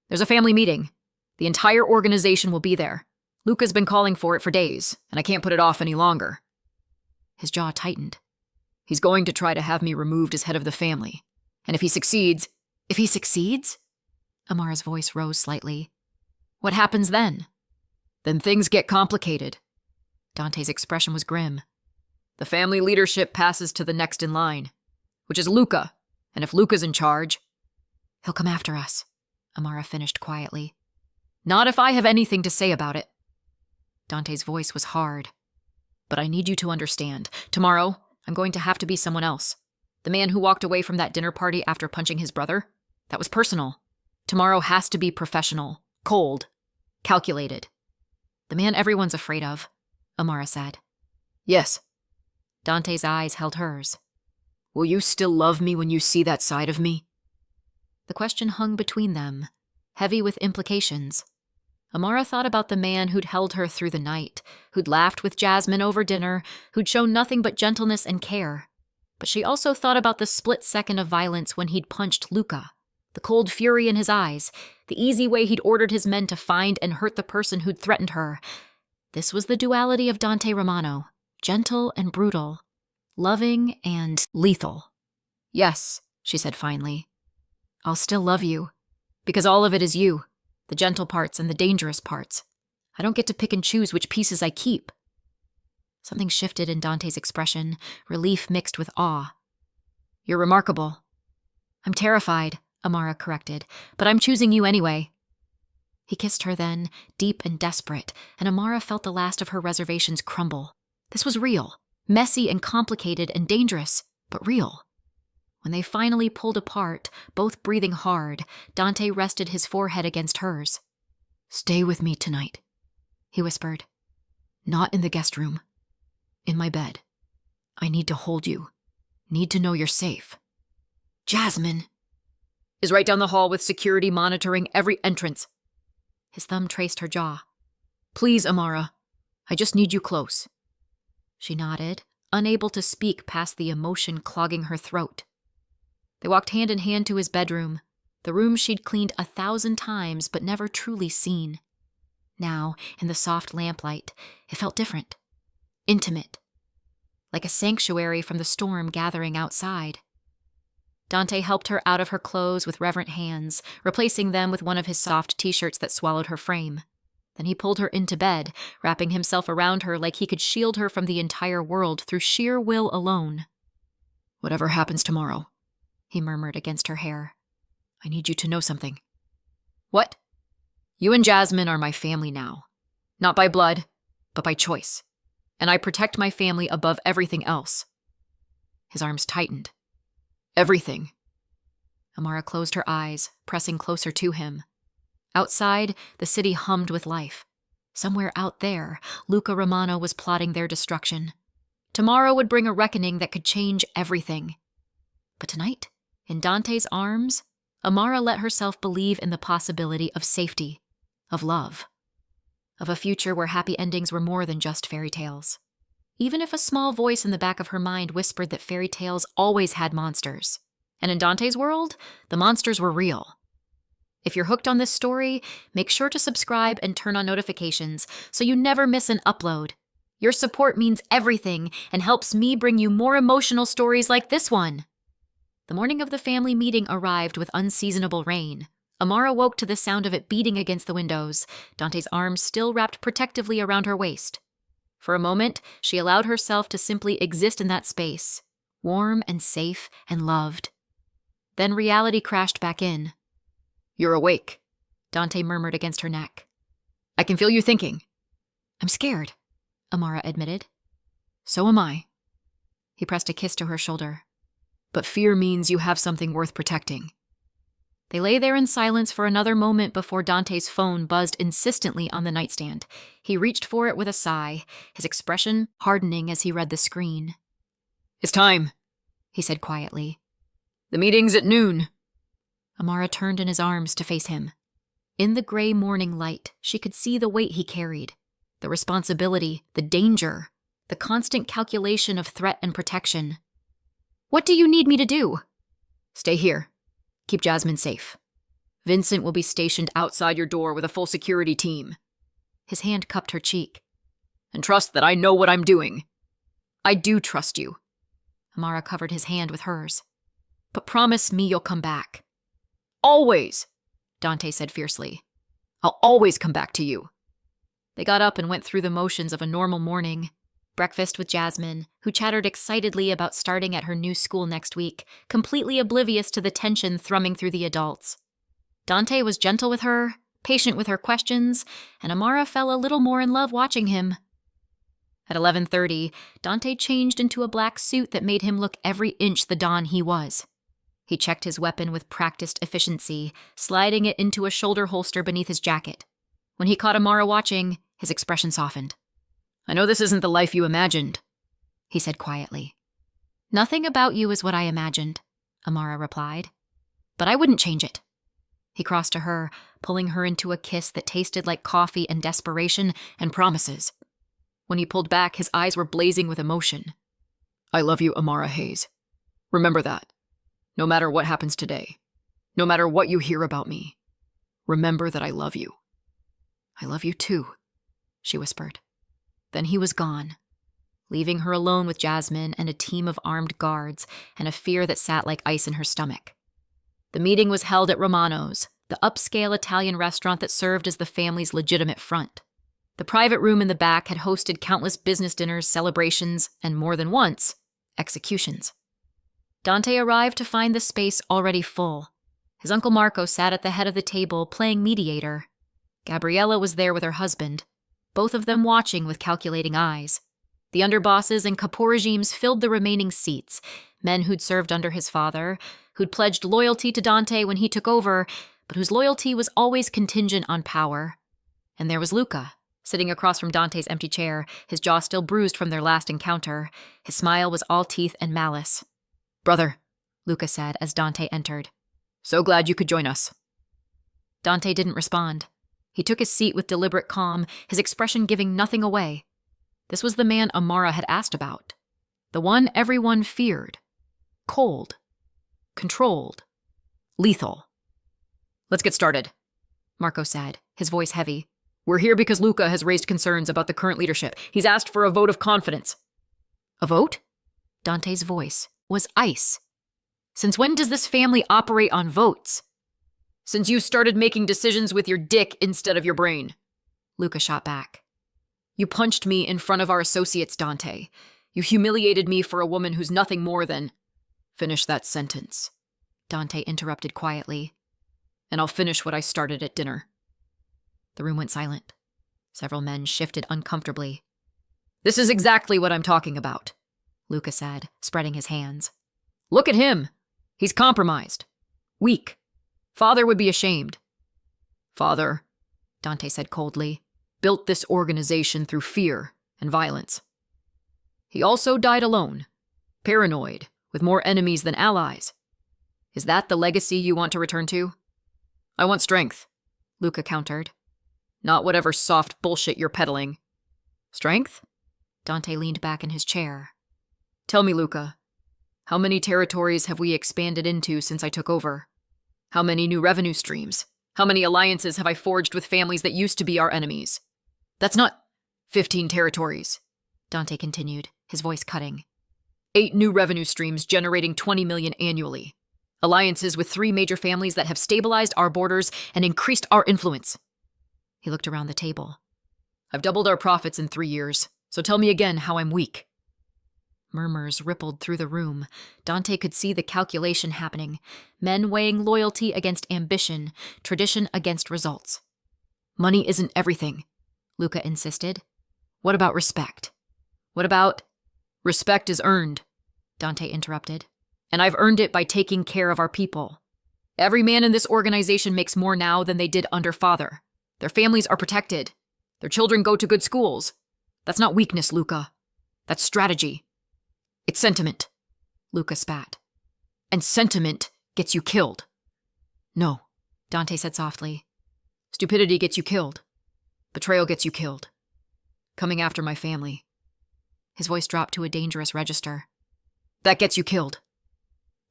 "There's a family meeting. The entire organization will be there. Luca's been calling for it for days, and I can't put it off any longer." His jaw tightened. "He's going to try to have me removed as head of the family. And if he succeeds..." "If he succeeds?" Amara's voice rose slightly. "What happens then?" "Then things get complicated." Dante's expression was grim. "The family leadership passes to the next in line, which is Luca. And if Luca's in charge..." "He'll come after us," Amara finished quietly. "Not if I have anything to say about it." Dante's voice was hard. "But I need you to understand. Tomorrow, I'm going to have to be someone else. The man who walked away from that dinner party after punching his brother? That was personal. Tomorrow has to be professional, cold, calculated." "The man everyone's afraid of," Amara said. "Yes." Dante's eyes held hers. "Will you still love me when you see that side of me?" The question hung between them, heavy with implications. Amara thought about the man who'd held her through the night, who'd laughed with Jasmine over dinner, who'd shown nothing but gentleness and care. But she also thought about the split second of violence when he'd punched Luca, the cold fury in his eyes, the easy way he'd ordered his men to find and hurt the person who'd threatened her. This was the duality of Dante Romano, gentle and brutal, loving and lethal. "Yes," she said finally. "I'll still love you, because all of it is you, the gentle parts and the dangerous parts. I don't get to pick and choose which pieces I keep." Something shifted in Dante's expression, relief mixed with awe. "You're remarkable." "I'm terrified," Amara corrected, "but I'm choosing you anyway." He kissed her then, deep and desperate, and Amara felt the last of her reservations crumble. This was real, messy and complicated and dangerous, but real. When they finally pulled apart, both breathing hard, Dante rested his forehead against hers. "Stay with me tonight," he whispered. "Not in the guest room. In my bed. I need to hold you. Need to know you're safe." "Jasmine is right down the hall with security monitoring every entrance." His thumb traced her jaw. "Please, Amara. I just need you close." She nodded, unable to speak past the emotion clogging her throat. They walked hand in hand to his bedroom, the room she'd cleaned 1,000 times but never truly seen. Now, in the soft lamplight, it felt different, intimate, like a sanctuary from the storm gathering outside. Dante helped her out of her clothes with reverent hands, replacing them with one of his soft t-shirts that swallowed her frame. Then he pulled her into bed, wrapping himself around her like he could shield her from the entire world through sheer will alone. "Whatever happens tomorrow," he murmured against her hair, "I need you to know something." "What?" "You and Jasmine are my family now. Not by blood, but by choice. And I protect my family above everything else." His arms tightened. "Everything." Amara closed her eyes, pressing closer to him. Outside, the city hummed with life. Somewhere out there, Luca Romano was plotting their destruction. Tomorrow would bring a reckoning that could change everything. But tonight, in Dante's arms, Amara let herself believe in the possibility of safety, of love, of a future where happy endings were more than just fairy tales. Even if a small voice in the back of her mind whispered that fairy tales always had monsters. And in Dante's world, the monsters were real. If you're hooked on this story, make sure to subscribe and turn on notifications so you never miss an upload. Your support means everything and helps me bring you more emotional stories like this one. The morning of the family meeting arrived with unseasonable rain. Amara woke to the sound of it beating against the windows, Dante's arms still wrapped protectively around her waist. For a moment, she allowed herself to simply exist in that space, warm and safe and loved. Then reality crashed back in. "You're awake," Dante murmured against her neck. "I can feel you thinking." "I'm scared," Amara admitted. "So am I." He pressed a kiss to her shoulder. "But fear means you have something worth protecting." They lay there in silence for another moment before Dante's phone buzzed insistently on the nightstand. He reached for it with a sigh, his expression hardening as he read the screen. "It's time," he said quietly. "The meeting's at noon." Amara turned in his arms to face him. In the gray morning light, she could see the weight he carried, the responsibility, the danger, the constant calculation of threat and protection. "What do you need me to do?" "Stay here. Keep Jasmine safe. Vincent will be stationed outside your door with a full security team." His hand cupped her cheek. "And trust that I know what I'm doing." "I do trust you." Amara covered his hand with hers. "But promise me you'll come back." "Always," Dante said fiercely. "I'll always come back to you." They got up and went through the motions of a normal morning. Breakfast with Jasmine, who chattered excitedly about starting at her new school next week, completely oblivious to the tension thrumming through the adults. Dante was gentle with her, patient with her questions, and Amara fell a little more in love watching him. At 11:30, Dante changed into a black suit that made him look every inch the Don he was. He checked his weapon with practiced efficiency, sliding it into a shoulder holster beneath his jacket. When he caught Amara watching, his expression softened. "I know this isn't the life you imagined," he said quietly. "Nothing about you is what I imagined," Amara replied. "But I wouldn't change it." He crossed to her, pulling her into a kiss that tasted like coffee and desperation and promises. When he pulled back, his eyes were blazing with emotion. "I love you, Amara Hayes. Remember that. No matter what happens today, no matter what you hear about me, remember that I love you." "I love you too," she whispered. Then he was gone, leaving her alone with Jasmine and a team of armed guards and a fear that sat like ice in her stomach. The meeting was held at Romano's, the upscale Italian restaurant that served as the family's legitimate front. The private room in the back had hosted countless business dinners, celebrations, and more than once, executions. Dante arrived to find the space already full. His Uncle Marco sat at the head of the table playing mediator. Gabriella was there with her husband, both of them watching with calculating eyes. The underbosses and capote regimes filled the remaining seats, men who'd served under his father, who'd pledged loyalty to Dante when he took over, but whose loyalty was always contingent on power. And there was Luca, sitting across from Dante's empty chair, his jaw still bruised from their last encounter. His smile was all teeth and malice. "Brother," Luca said as Dante entered. "So glad you could join us." Dante didn't respond. He took his seat with deliberate calm, his expression giving nothing away. This was the man Amara had asked about. The one everyone feared. Cold. controlled, lethal. Let's get started, Marco said, his voice heavy. We're here because Luca has raised concerns about the current leadership. He's asked for a vote of confidence. A vote? Dante's voice was ice. Since when does this family operate on votes? Since you started making decisions with your dick instead of your brain, Luca shot back. You punched me in front of our associates, Dante. You humiliated me for a woman who's nothing more than... Finish that sentence, Dante interrupted quietly. And I'll finish what I started at dinner. The room went silent. Several men shifted uncomfortably. This is exactly what I'm talking about, Luca said, spreading his hands. Look at him. He's compromised. Weak. Father would be ashamed. Father, Dante said coldly, built this organization through fear and violence. He also died alone, paranoid, with more enemies than allies. Is that the legacy you want to return to? I want strength, Luca countered. Not whatever soft bullshit you're peddling. Strength? Dante leaned back in his chair. Tell me, Luca, how many territories have we expanded into since I took over? How many new revenue streams? How many alliances have I forged with families that used to be our enemies? That's not 15 territories, Dante continued, his voice cutting. 8 new revenue streams generating 20 million annually. Alliances with 3 major families that have stabilized our borders and increased our influence. He looked around the table. I've doubled our profits in 3 years, so tell me again how I'm weak. Murmurs rippled through the room. Dante could see the calculation happening. Men weighing loyalty against ambition, tradition against results. Money isn't everything, Luca insisted. What about respect? What about... Respect is earned, Dante interrupted. And I've earned it by taking care of our people. Every man in this organization makes more now than they did under Father. Their families are protected. Their children go to good schools. That's not weakness, Luca. That's strategy. It's sentiment, Luca spat. And sentiment gets you killed. No, Dante said softly. Stupidity gets you killed. Betrayal gets you killed. Coming after my family. His voice dropped to a dangerous register. That gets you killed.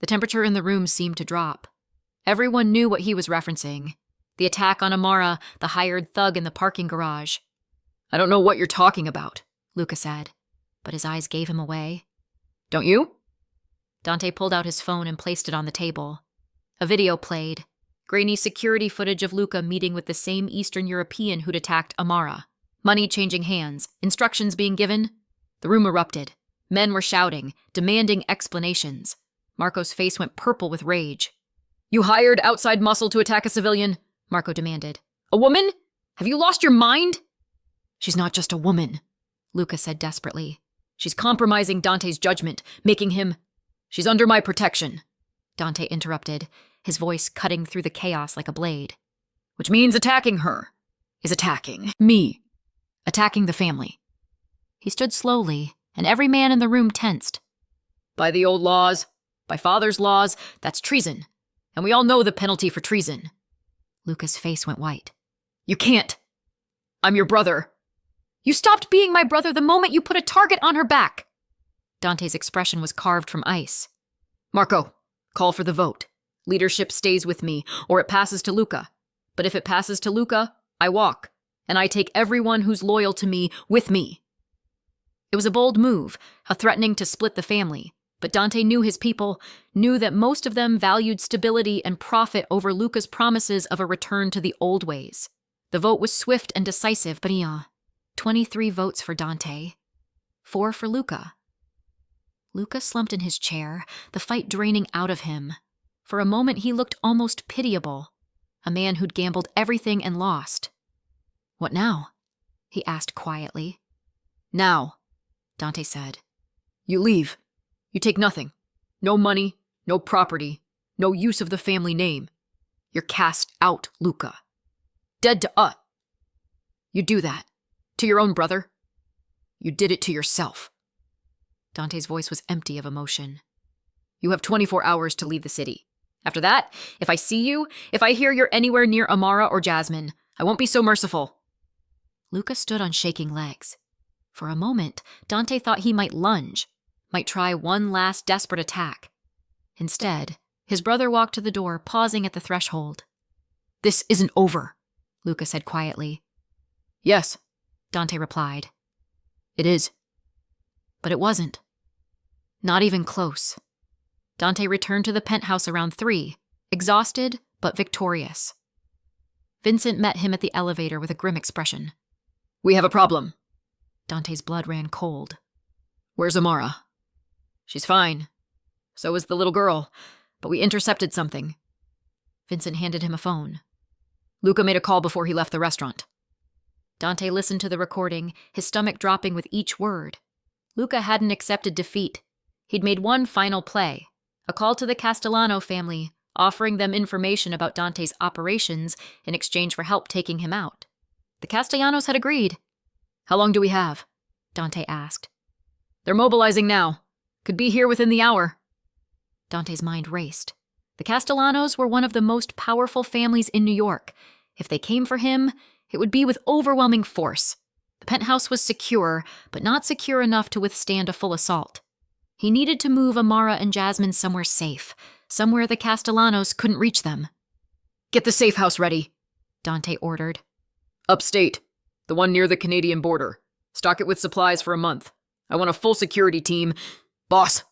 The temperature in the room seemed to drop. Everyone knew what he was referencing. The attack on Amara, the hired thug in the parking garage. I don't know what you're talking about, Luca said, but his eyes gave him away. Don't you? Dante pulled out his phone and placed it on the table. A video played. Grainy security footage of Luca meeting with the same Eastern European who'd attacked Amara. Money changing hands, instructions being given. The room erupted. Men were shouting, demanding explanations. Marco's face went purple with rage. You hired outside muscle to attack a civilian? Marco demanded. A woman? Have you lost your mind? She's not just a woman, Luca said desperately. She's compromising Dante's judgment, making him... She's under my protection, Dante interrupted, his voice cutting through the chaos like a blade. Which means attacking her is attacking me, attacking the family. He stood slowly, and every man in the room tensed. By the old laws, by Father's laws, that's treason, and we all know the penalty for treason. Luca's face went white. You can't. I'm your brother. You stopped being my brother the moment you put a target on her back. Dante's expression was carved from ice. Marco, call for the vote. Leadership stays with me, or it passes to Luca. But if it passes to Luca, I walk, and I take everyone who's loyal to me with me. It was a bold move, a threatening to split the family, but Dante knew his people, knew that most of them valued stability and profit over Luca's promises of a return to the old ways. The vote was swift and decisive, but 23 votes for Dante, 4 for Luca. Luca slumped in his chair, the fight draining out of him. For a moment he looked almost pitiable, a man who'd gambled everything and lost. What now? He asked quietly. Now, Dante said. You leave. You take nothing. No money, no property, no use of the family name. You're cast out, Luca. Dead to us. You do that. To your own brother. You did it to yourself. Dante's voice was empty of emotion. You have 24 hours to leave the city. After that, if I see you, if I hear you're anywhere near Amara or Jasmine, I won't be so merciful. Luca stood on shaking legs. For a moment, Dante thought he might lunge, might try one last desperate attack. Instead, His brother walked to the door, pausing at the threshold. "This isn't over," Luca said quietly. "Yes," Dante replied. "It is." But it wasn't. Not even close. Dante returned to the penthouse around 3, exhausted but victorious. Vincent met him at the elevator with a grim expression. "We have a problem." Dante's blood ran cold. "Where's Amara?" "She's fine. So is the little girl. But we intercepted something." Vincent handed him a phone. "Luca made a call before he left the restaurant." Dante listened to the recording, his stomach dropping with each word. Luca hadn't accepted defeat. He'd made one final play, a call to the Castellano family, offering them information about Dante's operations in exchange for help taking him out. The Castellanos had agreed. "How long do we have?" Dante asked. "They're mobilizing now. Could be here within the hour." Dante's mind raced. The Castellanos were one of the most powerful families in New York. If they came for him, it would be with overwhelming force. The penthouse was secure, but not secure enough to withstand a full assault. He needed to move Amara and Jasmine somewhere safe, somewhere the Castellanos couldn't reach them. "Get the safe house ready," Dante ordered. "Upstate, the one near the Canadian border. Stock it with supplies for a month. I want a full security team." "Boss!"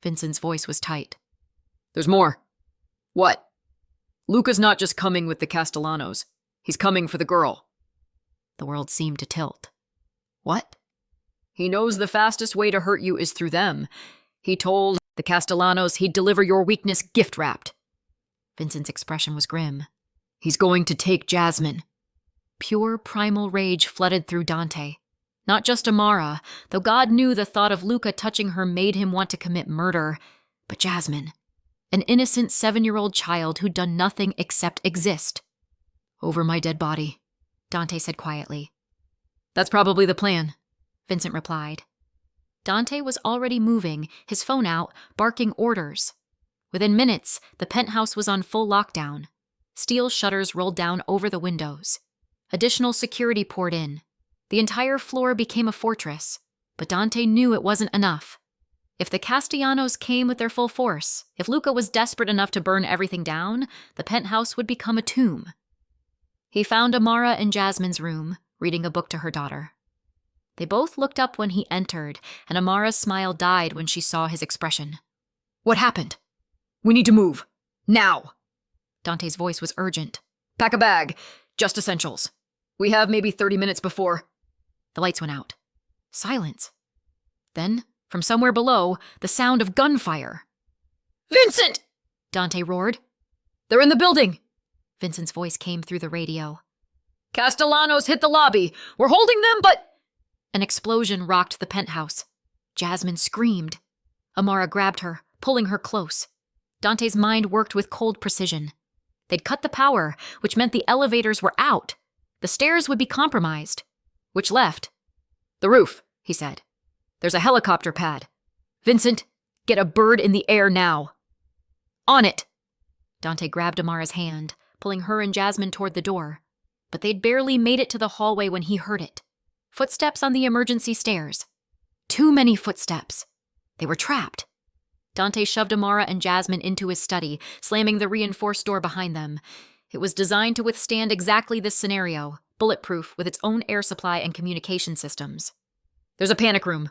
Vincent's voice was tight. "There's more." "What?" "Luca's not just coming with the Castellanos. He's coming for the girl." The world seemed to tilt. "What?" "He knows the fastest way to hurt you is through them. He told the Castellanos he'd deliver your weakness gift-wrapped." Vincent's expression was grim. "He's going to take Jasmine." Pure primal rage flooded through Dante. Not just Amara, though God knew the thought of Luca touching her made him want to commit murder, but Jasmine, an innocent 7-year-old child who'd done nothing except exist. "Over my dead body," Dante said quietly. "That's probably the plan," Vincent replied. Dante was already moving, his phone out, barking orders. Within minutes, the penthouse was on full lockdown. Steel shutters rolled down over the windows. Additional security poured in. The entire floor became a fortress, but Dante knew it wasn't enough. If the Castellanos came with their full force, if Luca was desperate enough to burn everything down, the penthouse would become a tomb. He found Amara in Jasmine's room, reading a book to her daughter. They both looked up when he entered, and Amara's smile died when she saw his expression. "What happened? We need to move. Now!" Dante's voice was urgent. "Pack a bag. Just essentials. We have maybe 30 minutes before—" The lights went out. Silence. Then, from somewhere below, the sound of gunfire. "Vincent!" Dante roared. "They're in the building!" Vincent's voice came through the radio. "Castellanos hit the lobby. We're holding them, but—" An explosion rocked the penthouse. Jasmine screamed. Amara grabbed her, pulling her close. Dante's mind worked with cold precision. They'd cut the power, which meant the elevators were out. The stairs would be compromised. Which left? "The roof," he said. "There's a helicopter pad. Vincent, get a bird in the air now." "On it!" Dante grabbed Amara's hand, pulling her and Jasmine toward the door. But they'd barely made it to the hallway when he heard it. Footsteps on the emergency stairs. Too many footsteps. They were trapped. Dante shoved Amara and Jasmine into his study, slamming the reinforced door behind them. It was designed to withstand exactly this scenario, bulletproof with its own air supply and communication systems. "There's a panic room,"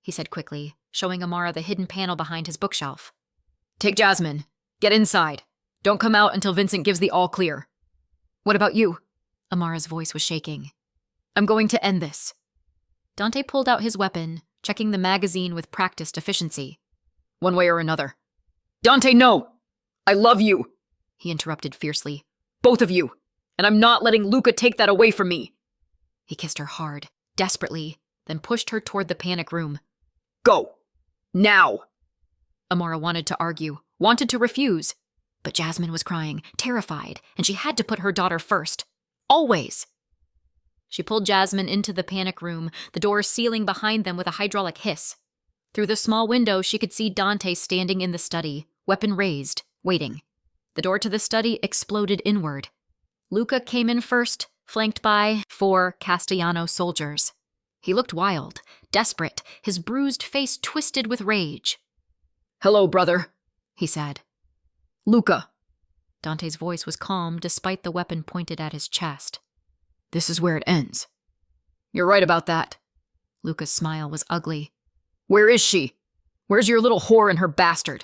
he said quickly, showing Amara the hidden panel behind his bookshelf. "Take Jasmine. Get inside. Don't come out until Vincent gives the all clear." "What about you?" Amara's voice was shaking. "I'm going to end this." Dante pulled out his weapon, checking the magazine with practiced efficiency. "One way or another." "Dante, no! I love you!" he interrupted fiercely. "Both of you! And I'm not letting Luca take that away from me." He kissed her hard, desperately, then pushed her toward the panic room. "Go! Now!" Amara wanted to argue, wanted to refuse. But Jasmine was crying, terrified, and she had to put her daughter first. Always! She pulled Jasmine into the panic room, the door sealing behind them with a hydraulic hiss. Through the small window, she could see Dante standing in the study, weapon raised, waiting. The door to the study exploded inward. Luca came in first, flanked by 4 Castellano soldiers. He looked wild, desperate, his bruised face twisted with rage. "Hello, brother," he said. Luca! Dante's voice was calm despite the weapon pointed at his chest. This is where it ends. You're right about that. Luca's smile was ugly. Where is she? Where's your little whore and her bastard?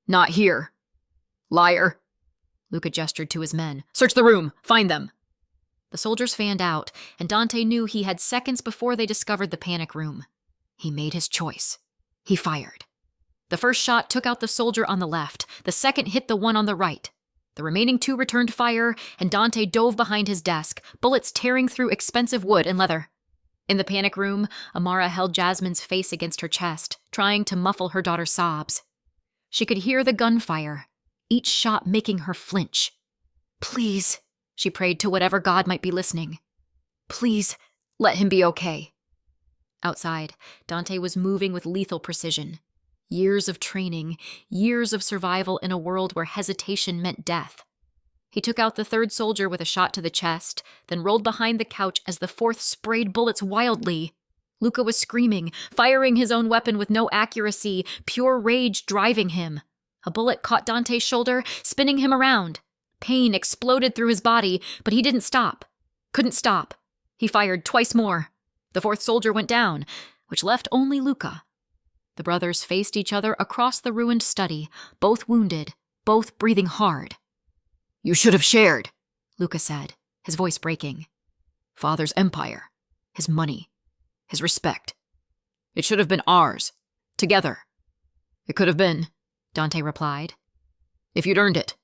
Not here. Liar. Luca gestured to his men. Search the room. Find them. The soldiers fanned out, and Dante knew he had seconds before they discovered the panic room. He made his choice. He fired. The first shot took out the soldier on the left. The second hit the one on the right. The remaining two returned fire, and Dante dove behind his desk, bullets tearing through expensive wood and leather. In the panic room, Amara held Jasmine's face against her chest, trying to muffle her daughter's sobs. She could hear the gunfire, each shot making her flinch. Please, she prayed to whatever god might be listening. Please, let him be okay. Outside, Dante was moving with lethal precision. Years of training, years of survival in a world where hesitation meant death. He took out the third soldier with a shot to the chest, then rolled behind the couch as the fourth sprayed bullets wildly. Luca was screaming, firing his own weapon with no accuracy, pure rage driving him. A bullet caught Dante's shoulder, spinning him around. Pain exploded through his body, but he didn't stop. Couldn't stop. He fired twice more. The fourth soldier went down, which left only Luca. The brothers faced each other across the ruined study, both wounded, both breathing hard. You should have shared, Luca said, his voice breaking. Father's empire, his money, his respect. It should have been ours, together. It could have been, Dante replied. If you'd earned it,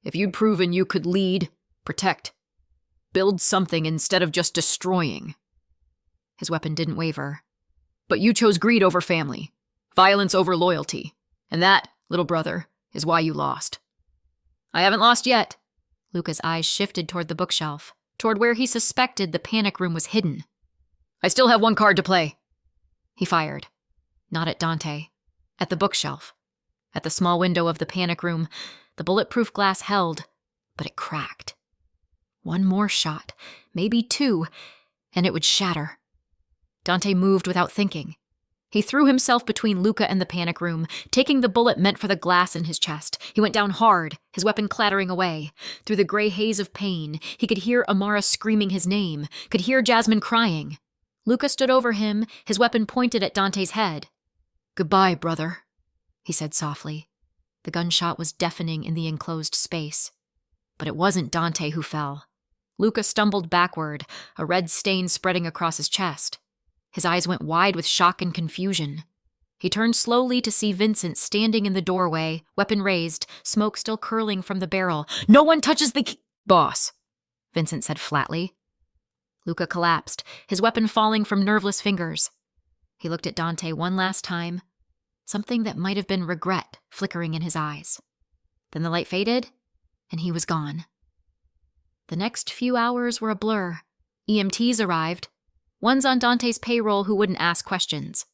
if you'd proven you could lead, protect, build something instead of just destroying. His weapon didn't waver. But you chose greed over family, violence over loyalty, and that, little brother, is why you lost. I haven't lost yet. Luca's eyes shifted toward the bookshelf, toward where he suspected the panic room was hidden. I still have one card to play. He fired. Not at Dante. At the bookshelf. At the small window of the panic room, the bulletproof glass held, but it cracked. One more shot, maybe two, and it would shatter. Dante moved without thinking. He threw himself between Luca and the panic room, taking the bullet meant for the glass in his chest. He went down hard, his weapon clattering away. Through the gray haze of pain, he could hear Amara screaming his name, could hear Jasmine crying. Luca stood over him, his weapon pointed at Dante's head. Goodbye, brother, he said softly. The gunshot was deafening in the enclosed space. But it wasn't Dante who fell. Luca stumbled backward, a red stain spreading across his chest. His eyes went wide with shock and confusion. He turned slowly to see Vincent standing in the doorway, weapon raised, smoke still curling from the barrel. No one touches the key, boss, Vincent said flatly. Luca collapsed, his weapon falling from nerveless fingers. He looked at Dante one last time, something that might have been regret flickering in his eyes. Then the light faded, and he was gone. The next few hours were a blur. EMTs arrived. Ones on Dante's payroll who wouldn't ask questions.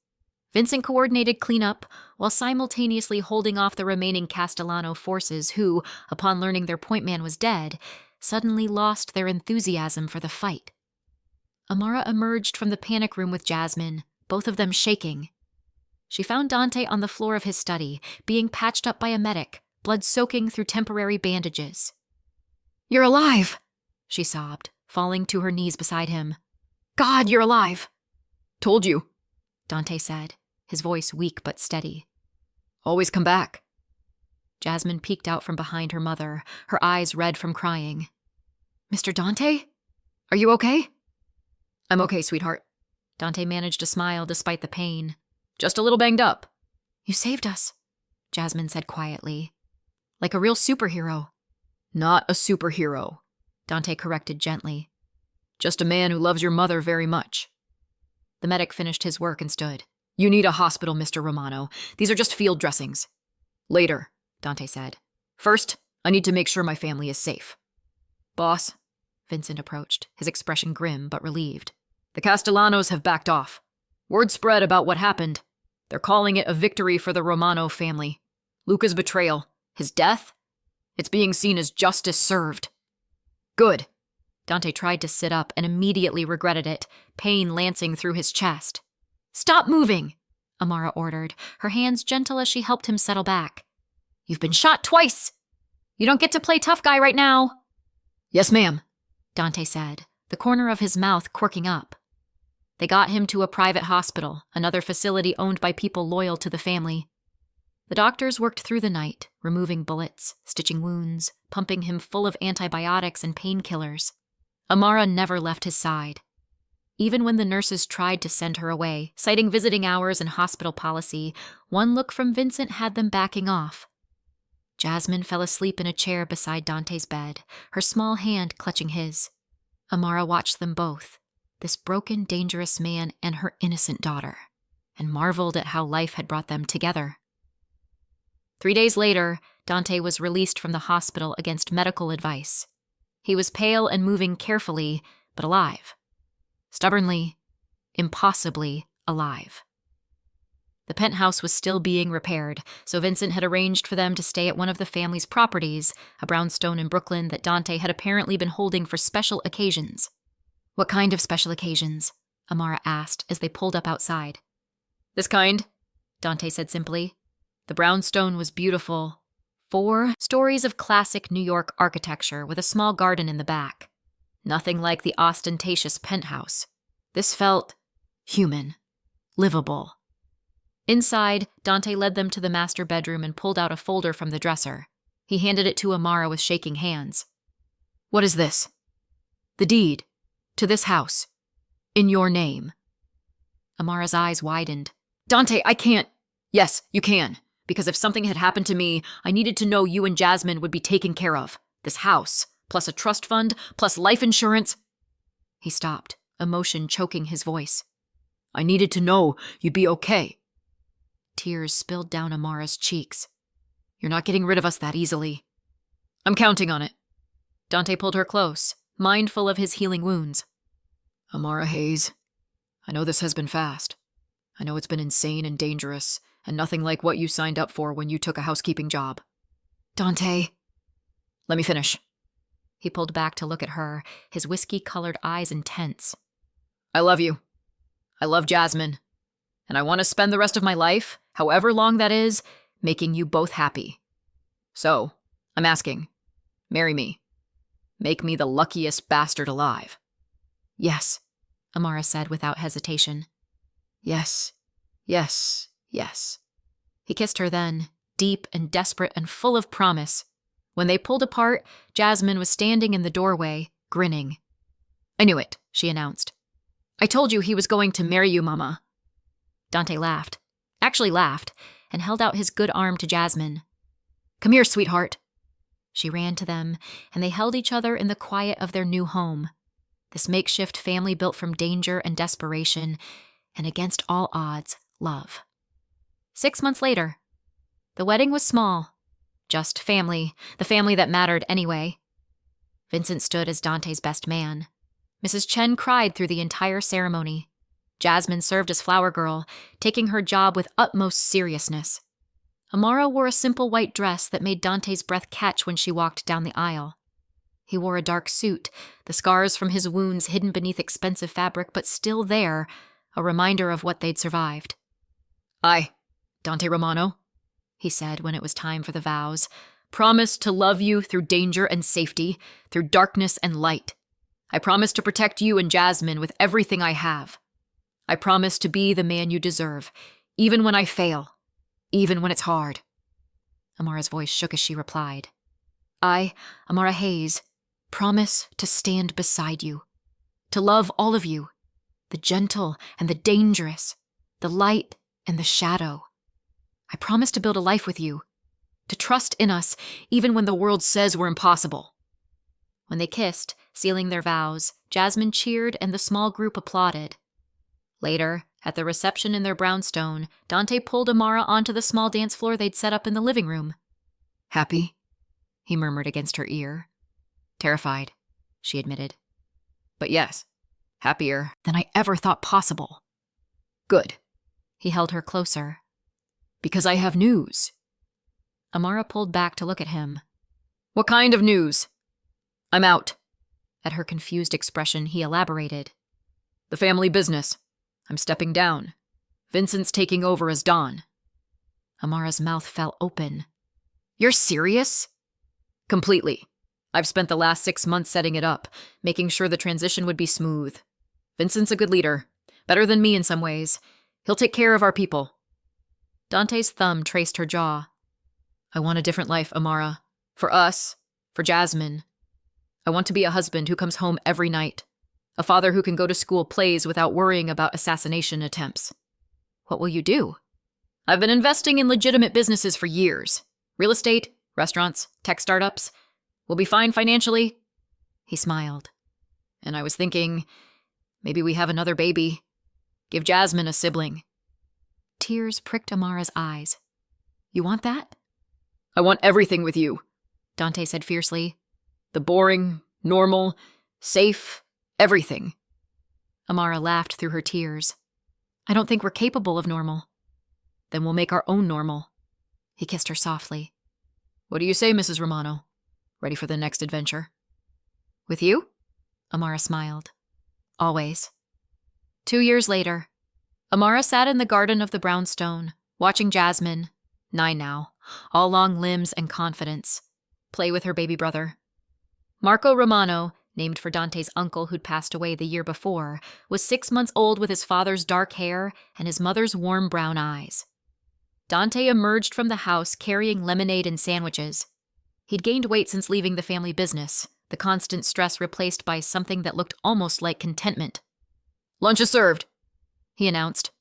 Vincent coordinated cleanup while simultaneously holding off the remaining Castellano forces who, upon learning their point man was dead, suddenly lost their enthusiasm for the fight. Amara emerged from the panic room with Jasmine, both of them shaking. She found Dante on the floor of his study, being patched up by a medic, blood soaking through temporary bandages. You're alive, she sobbed, falling to her knees beside him. God, you're alive! Told you, Dante said, his voice weak but steady. Always come back. Jasmine peeked out from behind her mother, her eyes red from crying. Mr. Dante? Are you okay? I'm okay, sweetheart. Dante managed to smile despite the pain. Just a little banged up. You saved us, Jasmine said quietly. Like a real superhero. Not a superhero, Dante corrected gently. Just a man who loves your mother very much. The medic finished his work and stood. You need a hospital, Mr. Romano. These are just field dressings. Later, Dante said. First, I need to make sure my family is safe. Boss, Vincent approached, his expression grim but relieved. The Castellanos have backed off. Word spread about what happened. They're calling it a victory for the Romano family. Luca's betrayal, his death, it's being seen as justice served. Good. Dante tried to sit up and immediately regretted it, pain lancing through his chest. Stop moving, Amara ordered, her hands gentle as she helped him settle back. You've been shot twice. You don't get to play tough guy right now. Yes, ma'am, Dante said, the corner of his mouth quirking up. They got him to a private hospital, another facility owned by people loyal to the family. The doctors worked through the night, removing bullets, stitching wounds, pumping him full of antibiotics and painkillers. Amara never left his side. Even when the nurses tried to send her away, citing visiting hours and hospital policy, one look from Vincent had them backing off. Jasmine fell asleep in a chair beside Dante's bed, her small hand clutching his. Amara watched them both, this broken, dangerous man and her innocent daughter, and marveled at how life had brought them together. 3 days later, Dante was released from the hospital against medical advice. He was pale and moving carefully, but alive. Stubbornly, impossibly alive. The penthouse was still being repaired, so Vincent had arranged for them to stay at one of the family's properties, a brownstone in Brooklyn that Dante had apparently been holding for special occasions. What kind of special occasions? Amara asked as they pulled up outside. This kind, Dante said simply. The brownstone was beautiful. 4 stories of classic New York architecture with a small garden in the back. Nothing like the ostentatious penthouse. This felt human, livable. Inside, Dante led them to the master bedroom and pulled out a folder from the dresser. He handed it to Amara with shaking hands. What is this? The deed. To this house. In your name. Amara's eyes widened. Dante, I can't. Yes, you can. Because if something had happened to me, I needed to know you and Jasmine would be taken care of. This house, plus a trust fund, plus life insurance. He stopped, emotion choking his voice. I needed to know you'd be okay. Tears spilled down Amara's cheeks. You're not getting rid of us that easily. I'm counting on it. Dante pulled her close, mindful of his healing wounds. Amara Hayes, I know this has been fast. I know it's been insane and dangerous, and nothing like what you signed up for when you took a housekeeping job. Dante. Let me finish. He pulled back to look at her, his whiskey-colored eyes intense. I love you. I love Jasmine. And I want to spend the rest of my life, however long that is, making you both happy. So, I'm asking, marry me. Make me the luckiest bastard alive. Yes, Amara said without hesitation. Yes, yes, yes. He kissed her then, deep and desperate and full of promise. When they pulled apart, Jasmine was standing in the doorway, grinning. I knew it, she announced. I told you he was going to marry you, Mama. Dante laughed, and held out his good arm to Jasmine. Come here, sweetheart. She ran to them, and they held each other in the quiet of their new home. This makeshift family built from danger and desperation, and against all odds, love. 6 months later. The wedding was small. Just family, the family that mattered anyway. Vincent stood as Dante's best man. Mrs. Chen cried through the entire ceremony. Jasmine served as flower girl, taking her job with utmost seriousness. Amara wore a simple white dress that made Dante's breath catch when she walked down the aisle. He wore a dark suit, the scars from his wounds hidden beneath expensive fabric, but still there, a reminder of what they'd survived. I, Dante Romano, he said when it was time for the vows, promise to love you through danger and safety, through darkness and light. I promise to protect you and Jasmine with everything I have. I promise to be the man you deserve, even when I fail, even when it's hard. Amara's voice shook as she replied. I, Amara Hayes, promise to stand beside you, to love all of you, the gentle and the dangerous, the light and the shadow. I promise to build a life with you, to trust in us even when the world says we're impossible. When they kissed, sealing their vows, Jasmine cheered and the small group applauded. Later, at the reception in their brownstone, Dante pulled Amara onto the small dance floor they'd set up in the living room. Happy? He murmured against her ear. Terrified, she admitted. But yes, happier than I ever thought possible. Good. He held her closer. Because I have news. Amara pulled back to look at him. What kind of news? I'm out. At her confused expression, he elaborated. The family business. I'm stepping down. Vincent's taking over as Don. Amara's mouth fell open. You're serious? Completely. I've spent the last 6 months setting it up, making sure the transition would be smooth. Vincent's a good leader. Better than me in some ways. He'll take care of our people. Dante's thumb traced her jaw. I want a different life, Amara. For us. For Jasmine. I want to be a husband who comes home every night. A father who can go to school plays without worrying about assassination attempts. What will you do? I've been investing in legitimate businesses for years. Real estate, restaurants, tech startups. We'll be fine financially. He smiled. And I was thinking, maybe we have another baby. Give Jasmine a sibling. Tears pricked Amara's eyes. You want that? I want everything with you, Dante said fiercely. The boring, normal, safe, everything. Amara laughed through her tears. I don't think we're capable of normal. Then we'll make our own normal. He kissed her softly. What do you say, Mrs. Romano? Ready for the next adventure? With you? Amara smiled. Always. 2 years later, Amara sat in the garden of the brownstone, watching Jasmine, 9 now, all long limbs and confidence, play with her baby brother. Marco Romano, named for Dante's uncle who'd passed away the year before, was 6 months old with his father's dark hair and his mother's warm brown eyes. Dante emerged from the house carrying lemonade and sandwiches. He'd gained weight since leaving the family business, the constant stress replaced by something that looked almost like contentment. Lunch is served, he announced.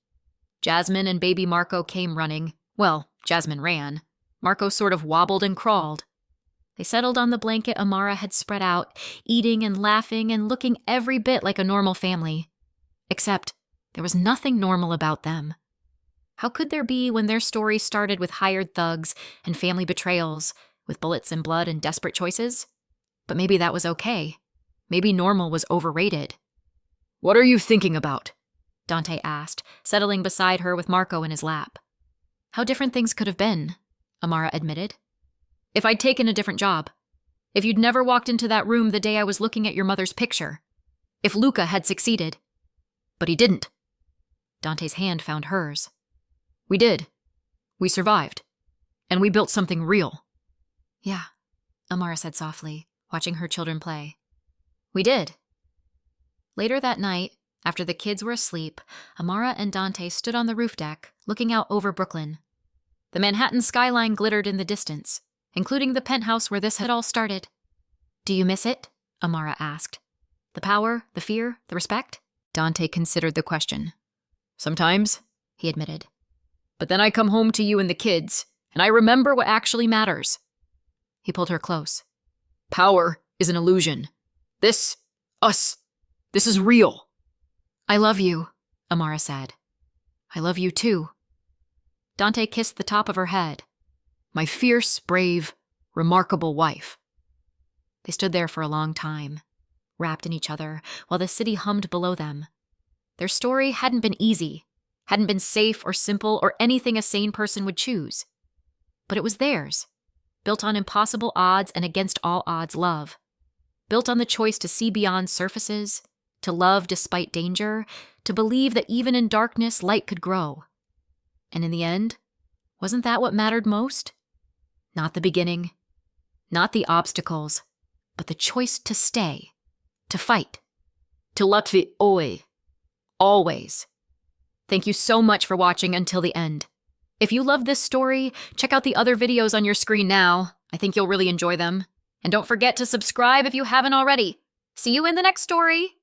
Jasmine and baby Marco came running. Well, Jasmine ran. Marco sort of wobbled and crawled. They settled on the blanket Amara had spread out, eating and laughing and looking every bit like a normal family. Except there was nothing normal about them. How could there be when their story started with hired thugs and family betrayals, with bullets and blood and desperate choices? But maybe that was okay. Maybe normal was overrated. What are you thinking about? Dante asked, settling beside her with Marco in his lap. How different things could have been, Amara admitted. If I'd taken a different job. If you'd never walked into that room the day I was looking at your mother's picture. If Luca had succeeded. But he didn't. Dante's hand found hers. We did. We survived. And we built something real. Yeah, Amara said softly, watching her children play. We did. Later that night, after the kids were asleep, Amara and Dante stood on the roof deck, looking out over Brooklyn. The Manhattan skyline glittered in the distance, including the penthouse where this had all started. Do you miss it? Amara asked. The power, the fear, the respect? Dante considered the question. Sometimes, he admitted. But then I come home to you and the kids, and I remember what actually matters. He pulled her close. Power is an illusion. This is real. I love you, Amara said. I love you too. Dante kissed the top of her head. My fierce, brave, remarkable wife. They stood there for a long time, wrapped in each other, while the city hummed below them. Their story hadn't been easy, hadn't been safe or simple or anything a sane person would choose. But it was theirs, built on impossible odds and against all odds love, built on the choice to see beyond surfaces, to love despite danger, to believe that even in darkness light could grow. And in the end, wasn't that what mattered most? Not the beginning, not the obstacles, but the choice to stay, to fight, to Latvi oe, always. Thank you so much for watching until the end. If you love this story, check out the other videos on your screen now. I think you'll really enjoy them. And don't forget to subscribe if you haven't already. See you in the next story.